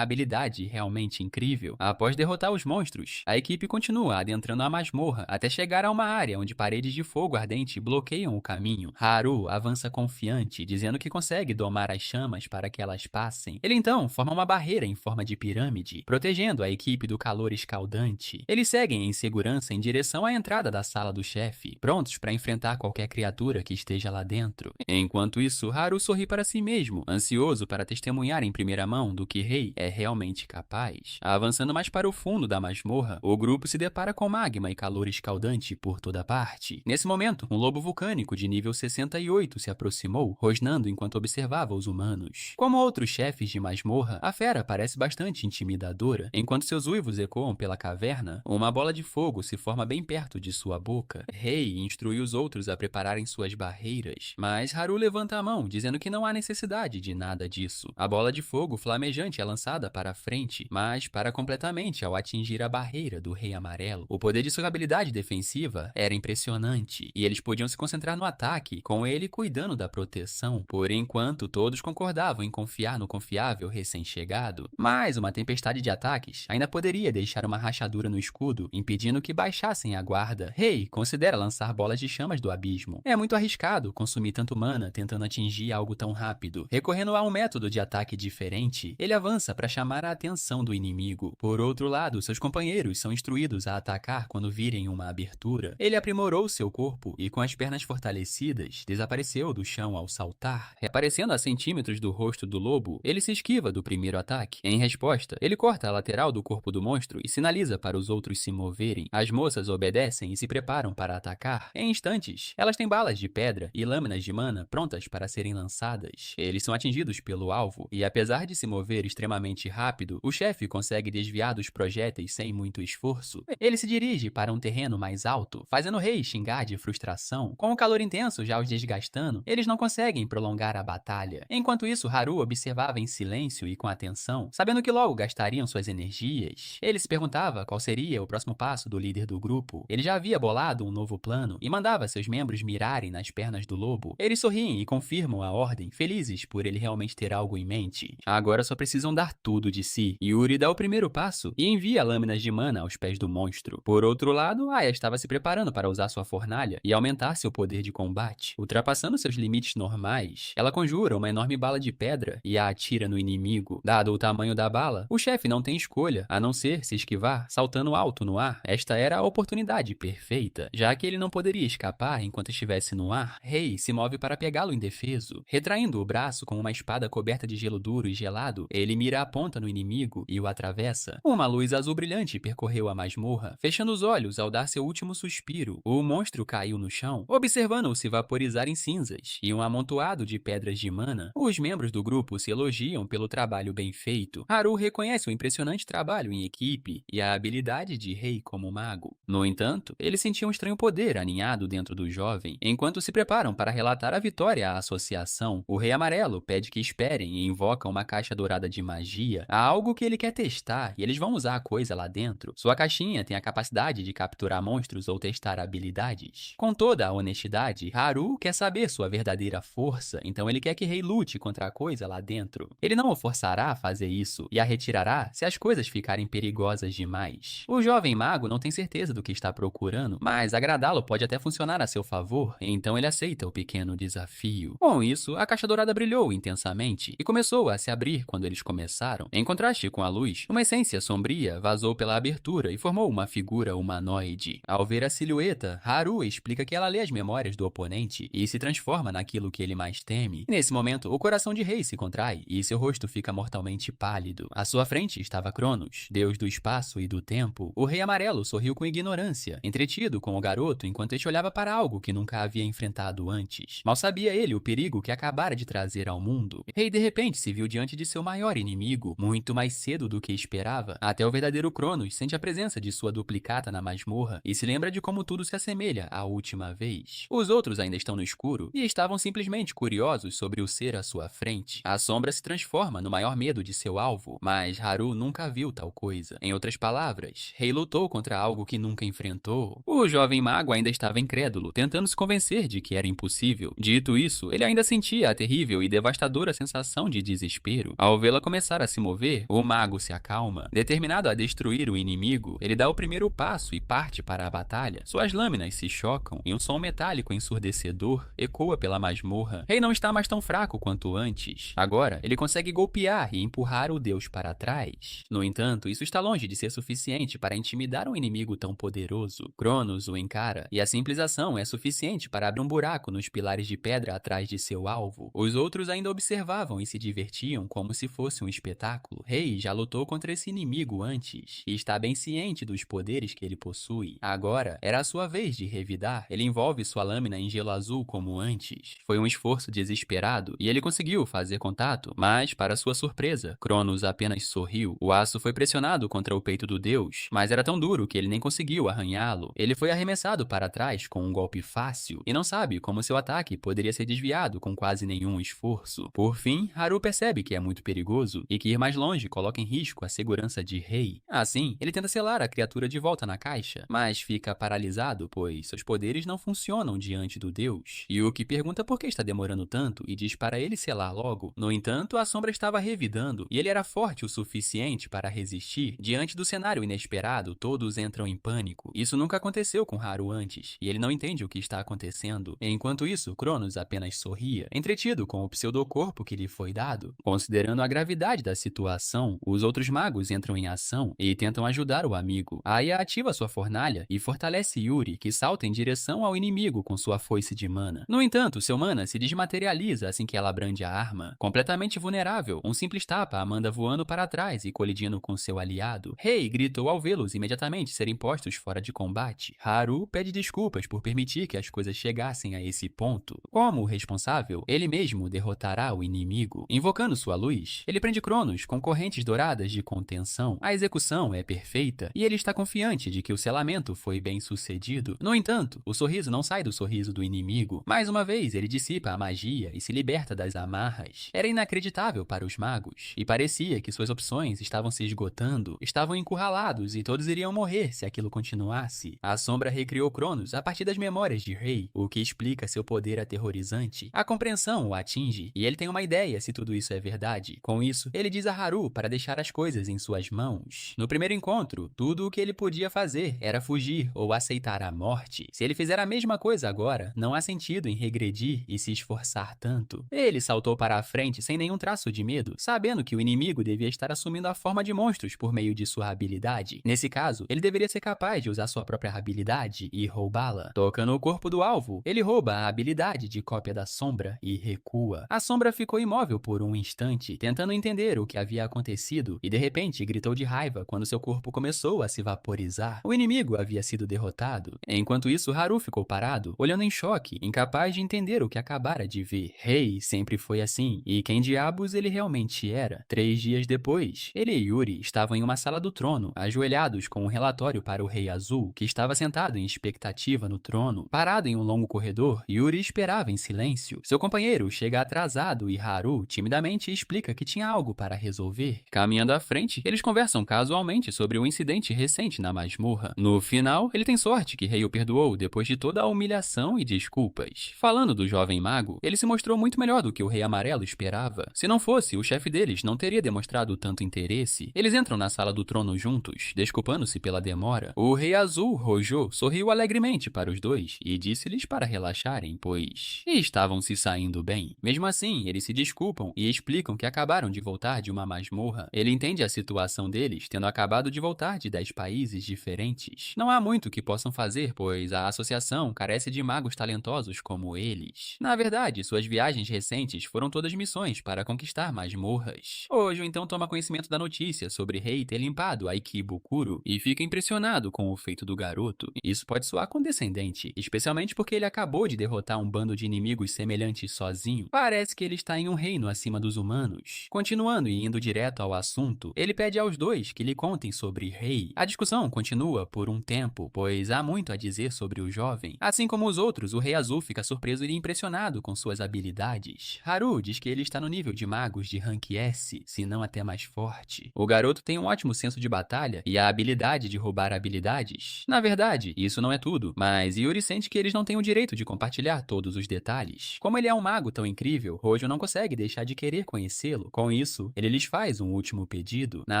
habilidade realmente incrível. Após derrotar os monstros, a equipe continua adentrando a masmorra até chegar a uma área onde paredes de fogo ardente bloqueiam o caminho. Haru avança confiante, dizendo que consegue domar as chamas para que elas passem. Ele então forma uma barreira em forma de pirâmide, protegendo a equipe do calor escaldante. Eles seguem em segurança em direção à entrada da sala do chefe, prontos para enfrentar qualquer criatura que esteja lá dentro. Enquanto isso, Haru sorri para si mesmo, ansioso para testemunhar em primeira mão do que Rei é realmente capaz. Avançando mais para o fundo da masmorra, o grupo se depara com magma e calor escaldante por toda parte. Nesse momento, um lobo vulcânico de nível 68 se aproximou, rosnando enquanto observava os humanos. Como outros chefes de masmorra, a fera parece bastante intimidadora. Enquanto seus uivos ecoam pela caverna, uma bola de fogo se forma bem perto de sua boca. Rei instrui os outros a prepararem suas barreiras, mas Haru levanta a mão, dizendo que não há necessidade de nada disso. A bola de fogo flamejante é lançada para a frente, mas para completamente ao atingir a barreira do Rei Amarelo. O poder de sua habilidade defensiva era impressionante, e eles podiam se concentrar no ataque, com ele cuidando da proteção. Por enquanto, todos concordavam em confiar no confiável recém-chegado, mas uma tempestade de ataques ainda poderia deixar uma rachadura no escudo, impedindo que baixassem a guarda. Rei considera lançar bolas de chamas do abismo. É muito arriscado consumir tanto mana tentando atingir algo tão rápido. Recorrendo a um método de ataque diferente, ele avança para chamar a atenção do inimigo. Por outro lado, seus companheiros são instruídos a atacar quando virem uma abertura. Ele aprimorou seu corpo e, com as pernas fortalecidas, desapareceu do chão ao saltar. Reaparecendo a centímetros do rosto do lobo, ele se esquiva do primeiro ataque. Em resposta, ele corta a lateral do corpo do monstro e sinaliza para os outros se moverem. As moças obedecem e se preparam para atacar. Em instantes, elas têm balas de pedra e lâminas de mana prontas para serem lançadas. Eles são atingidos pelo alvo e, apesar de se mover extremamente rápido, o chefe consegue desviar dos projéteis sem muito esforço. Ele se dirige para um terreno mais alto, fazendo o rei xingar de frustração. Com o calor intenso já os desgastando, eles não conseguem prolongar a batalha. Enquanto isso, Haru observava em silêncio e com atenção, sabendo que logo gastariam suas energias. Ele se perguntava qual seria o próximo passo do líder do grupo. Ele já havia bolado um novo plano e mandava seus membros mirarem nas pernas do lobo. Eles sorriem e confirmam a ordem, felizes por ele realmente ter algo em mente. Agora só precisam dar tudo de si. Yuri dá o primeiro passo e envia lâminas de mana aos pés do monstro. Por outro lado, Aya estava se preparando para usar sua fornalha e aumentar seu poder de combate. Ultrapassando seus limites normais, ela conjura uma enorme bala de pedra e a atira no inimigo. Dado o tamanho da bala, o chefe não tem escolha, a não ser se esquivar, saltando alto no ar. Esta era a oportunidade perfeita. Já que ele não poderia escapar enquanto estivesse no ar, Rei se move para pegá-lo indefeso. Retraindo o braço com uma espada coberta de gelo duro e gelado, ele mira a ponta no inimigo e o atravessa. Uma luz azul brilhante percorreu a masmorra. Fechando os olhos ao dar seu último suspiro, o monstro caiu no chão, observando-o se vaporizar em cinzas e um amontoado de pedras de mana. Os membros do grupo se elogiam pelo trabalho trabalho bem feito, Haru reconhece o impressionante trabalho em equipe e a habilidade de Rei como mago. No entanto, ele sentia um estranho poder aninhado dentro do jovem. Enquanto se preparam para relatar a vitória à associação, o Rei Amarelo pede que esperem e invoca uma caixa dourada de magia. Há algo que ele quer testar e eles vão usar a coisa lá dentro. Sua caixinha tem a capacidade de capturar monstros ou testar habilidades. Com toda a honestidade, Haru quer saber sua verdadeira força, então ele quer que Rei lute contra a coisa lá dentro. Ele não o forçará a fazer isso e a retirará se as coisas ficarem perigosas demais. O jovem mago não tem certeza do que está procurando, mas agradá-lo pode até funcionar a seu favor, então ele aceita o pequeno desafio. Com isso, a caixa dourada brilhou intensamente e começou a se abrir quando eles começaram. Em contraste com a luz, uma essência sombria vazou pela abertura e formou uma figura humanoide. Ao ver a silhueta, Haru explica que ela lê as memórias do oponente e se transforma naquilo que ele mais teme. Nesse momento, o coração de Rei se contrai e seu rosto fica mortalmente pálido. À sua frente estava Cronos, deus do espaço e do tempo. O Rei Amarelo sorriu com ignorância, entretido com o garoto enquanto este olhava para algo que nunca havia enfrentado antes. Mal sabia ele o perigo que acabara de trazer ao mundo. Rei de repente se viu diante de seu maior inimigo, muito mais cedo do que esperava. Até o verdadeiro Cronos sente a presença de sua duplicata na masmorra e se lembra de como tudo se assemelha à última vez. Os outros ainda estão no escuro e estavam simplesmente curiosos sobre o ser à sua frente. A sombra se transforma no maior medo de seu alvo, mas Haru nunca viu tal coisa. Em outras palavras, Rei lutou contra algo que nunca enfrentou. O jovem mago ainda estava incrédulo, tentando se convencer de que era impossível. Dito isso, ele ainda sentia a terrível e devastadora sensação de desespero. Ao vê-la começar a se mover, o mago se acalma. Determinado a destruir o inimigo, ele dá o primeiro passo e parte para a batalha. Suas lâminas se chocam e um som metálico ensurdecedor ecoa pela masmorra. Rei não está mais tão fraco quanto antes. Agora, ele consegue golpear e empurrar o deus para trás. No entanto, isso está longe de ser suficiente para intimidar um inimigo tão poderoso. Cronos o encara, e a simples ação é suficiente para abrir um buraco nos pilares de pedra atrás de seu alvo. Os outros ainda observavam e se divertiam como se fosse um espetáculo. Rei já lutou contra esse inimigo antes, e está bem ciente dos poderes que ele possui. Agora, era a sua vez de revidar. Ele envolve sua lâmina em gelo azul como antes. Foi um esforço desesperado, e ele conseguiu fazer contato, mas, para sua surpresa, Cronos apenas sorriu. O aço foi pressionado contra o peito do deus, mas era tão duro que ele nem conseguiu arranhá-lo. Ele foi arremessado para trás com um golpe fácil, e não sabe como seu ataque poderia ser desviado com quase nenhum esforço. Por fim, Haru percebe que é muito perigoso, e que ir mais longe coloca em risco a segurança de Rei. Assim, ele tenta selar a criatura de volta na caixa, mas fica paralisado, pois seus poderes não funcionam diante do deus. Yuki pergunta por que está demorando tanto e diz para ele selar logo. No entanto, a sombra estava revidando, e ele era forte o suficiente para resistir. Diante do cenário inesperado, todos entram em pânico. Isso nunca aconteceu com Haru antes, e ele não entende o que está acontecendo. Enquanto isso, Cronos apenas sorria, entretido com o pseudocorpo que lhe foi dado. Considerando a gravidade da situação, os outros magos entram em ação e tentam ajudar o amigo. Aya ativa sua fornalha e fortalece Yuri, que salta em direção ao inimigo com sua foice de mana. No entanto, seu mana se desmaterializa assim que ela brande a arma. Completamente vulnerável, um simples tapa a manda voando para trás e colidindo com seu aliado. Rei gritou ao vê-los imediatamente serem postos fora de combate. Haru pede desculpas por permitir que as coisas chegassem a esse ponto. Como responsável, ele mesmo derrotará o inimigo. Invocando sua luz, ele prende Cronos com correntes douradas de contenção. A execução é perfeita e ele está confiante de que o selamento foi bem sucedido. No entanto, o sorriso não sai do sorriso do inimigo. Mais uma vez, ele dissipa a magia e se liberta das amarras. Era inacreditável para os magos, e parecia que suas opções estavam se esgotando, estavam encurralados e todos iriam morrer se aquilo continuasse. A sombra recriou Cronos a partir das memórias de Rei, o que explica seu poder aterrorizante. A compreensão o atinge, e ele tem uma ideia se tudo isso é verdade. Com isso, ele diz a Haru para deixar as coisas em suas mãos. No primeiro encontro, tudo o que ele podia fazer era fugir ou aceitar a morte. Se ele fizer a mesma coisa agora, não há sentido em regredir e se esforçar tanto. Ele saltou para a frente sem nenhum traço de medo, sabendo que o inimigo devia estar assumindo a forma de monstros por meio de sua habilidade. Nesse caso, ele deveria ser capaz de usar sua própria habilidade e roubá-la. Tocando o corpo do alvo, ele rouba a habilidade de cópia da sombra e recua. A sombra ficou imóvel por um instante, tentando entender o que havia acontecido, e de repente gritou de raiva quando seu corpo começou a se vaporizar. O inimigo havia sido derrotado. Enquanto isso, Haru ficou parado, olhando em choque, incapaz de entender o que acabara de ver. Rei sempre foi assim, e quem diabos ele realmente realmente era. 3 dias depois, ele e Yuri estavam em uma sala do trono, ajoelhados com um relatório para o Rei Azul, que estava sentado em expectativa no trono. Parado em um longo corredor, Yuri esperava em silêncio. Seu companheiro chega atrasado e Haru timidamente explica que tinha algo para resolver. Caminhando à frente, eles conversam casualmente sobre o incidente recente na masmorra. No final, ele tem sorte que Rei o perdoou depois de toda a humilhação e desculpas. Falando do jovem mago, ele se mostrou muito melhor do que o Rei Amarelo esperava. Se não fosse, o chefe deles não teria demonstrado tanto interesse. Eles entram na sala do trono juntos, desculpando-se pela demora. O Rei Azul, Hojo, sorriu alegremente para os dois e disse-lhes para relaxarem, pois estavam se saindo bem. Mesmo assim, eles se desculpam e explicam que acabaram de voltar de uma masmorra. Ele entende a situação deles, tendo acabado de voltar de 10 países diferentes. Não há muito que possam fazer, pois a associação carece de magos talentosos como eles. Na verdade, suas viagens recentes foram todas missões para conquistar masmorras. Hoje, então, toma conhecimento da notícia sobre Rei ter limpado a Ikebukuro e fica impressionado com o feito do garoto. Isso pode soar condescendente, especialmente porque ele acabou de derrotar um bando de inimigos semelhantes sozinho. Parece que ele está em um reino acima dos humanos. Continuando e indo direto ao assunto, ele pede aos dois que lhe contem sobre Rei. A discussão continua por um tempo, pois há muito a dizer sobre o jovem. Assim como os outros, o Rei Azul fica surpreso e impressionado com suas habilidades. Haru diz que ele está no nível de magos de rank S, se não até mais forte. O garoto tem um ótimo senso de batalha e a habilidade de roubar habilidades. Na verdade, isso não é tudo, mas Yuri sente que eles não têm o direito de compartilhar todos os detalhes. Como ele é um mago tão incrível, Hojo não consegue deixar de querer conhecê-lo. Com isso, ele lhes faz um último pedido. Na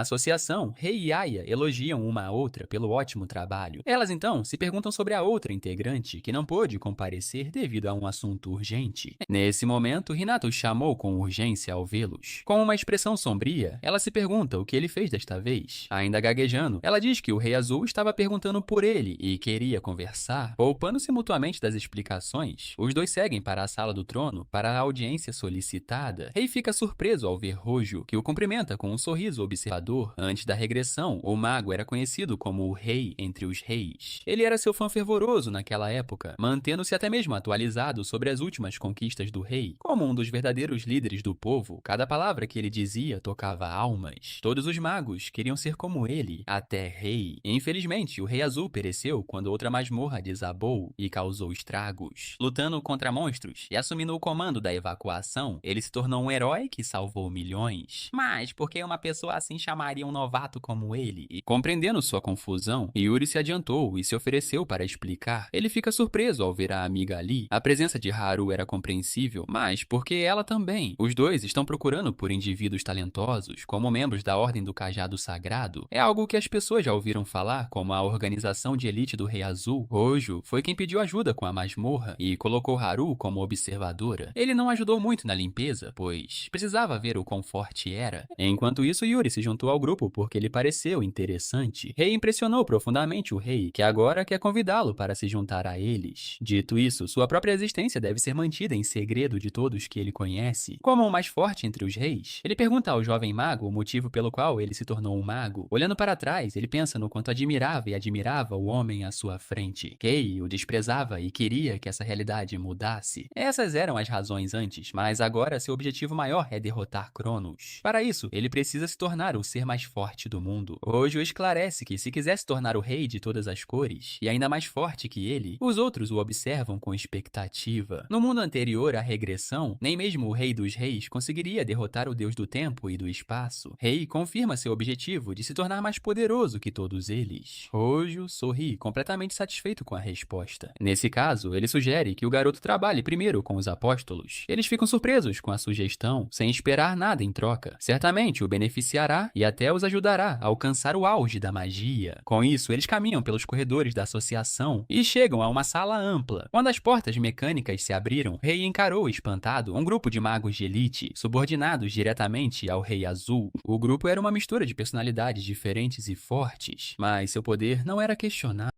associação, Rei e Aya elogiam uma a outra pelo ótimo trabalho. Elas então se perguntam sobre a outra integrante que não pôde comparecer devido a um assunto urgente. Nesse momento, Hinata os chamou com urgência ao vê-los. Com uma expressão sombria, ela se pergunta o que ele fez desta vez. Ainda gaguejando, ela diz que o Rei Azul estava perguntando por ele e queria conversar. Poupando-se mutuamente das explicações, os dois seguem para a sala do trono para a audiência solicitada. Rei fica surpreso ao ver Hojo, que o cumprimenta com um sorriso observador. Antes da regressão, o mago era conhecido como o Rei entre os reis. Ele era seu fã fervoroso naquela época, mantendo-se até mesmo atualizado sobre as últimas conquistas do rei. Como um dos verdadeiros líderes do povo, cada palavra que ele dizia tocava almas. Todos os magos queriam ser como ele, até Rei. Infelizmente, o Rei Azul pereceu quando outra masmorra desabou e causou estragos. Lutando contra monstros e assumindo o comando da evacuação, ele se tornou um herói que salvou milhões. Mas por que uma pessoa assim chamaria um novato como ele? E compreendendo sua confusão, Yuri se adiantou e se ofereceu para explicar. Ele fica surpreso ao ver a amiga ali. A presença de Haru era compreensível, mas porque ela também. Os dois estão procurando por indivíduos talentosos, como membros da Ordem do Cajado Sagrado. É algo que as pessoas já ouviram falar, como a organização de elite do Rei Azul. Hojo foi quem pediu ajuda com a masmorra e colocou Haru como observadora. Ele não ajudou muito na limpeza, pois precisava ver o quão forte era. Enquanto isso, Yuri se juntou ao grupo porque lhe pareceu interessante. Rei impressionou profundamente o rei, que agora quer convidá-lo para se juntar a eles. Dito isso, sua própria existência deve ser mantida em segredo de todos que ele conhece. Como o mais forte entre os reis, ele pergunta ao jovem mago o motivo pelo qual ele se tornou um mago. Olhando para trás, ele pensa no quanto admirava o homem à sua frente. Kei o desprezava e queria que essa realidade mudasse. Essas eram as razões antes, mas agora seu objetivo maior é derrotar Cronos. Para isso, ele precisa se tornar o ser mais forte do mundo. Hoje o esclarece que se quiser se tornar o rei de todas as cores, e ainda mais forte que ele, os outros o observam com expectativa. No mundo anterior à regressão, nem mesmo o Rei dos Reis conseguiria derrotar o Deus do Tempo e do Espaço. Rei confirma seu objetivo de se tornar mais poderoso que todos eles. Hojo sorri, completamente satisfeito com a resposta. Nesse caso, ele sugere que o garoto trabalhe primeiro com os apóstolos. Eles ficam surpresos com a sugestão, sem esperar nada em troca. Certamente o beneficiará e até os ajudará a alcançar o auge da magia. Com isso, eles caminham pelos corredores da associação e chegam a uma sala ampla. Quando as portas mecânicas se abriram, Rei encarou espantado um grupo de magos de elite, subordinados diretamente ao Rei Azul. O grupo era uma mistura de personalidades diferentes e fortes, mas seu poder não era questionado.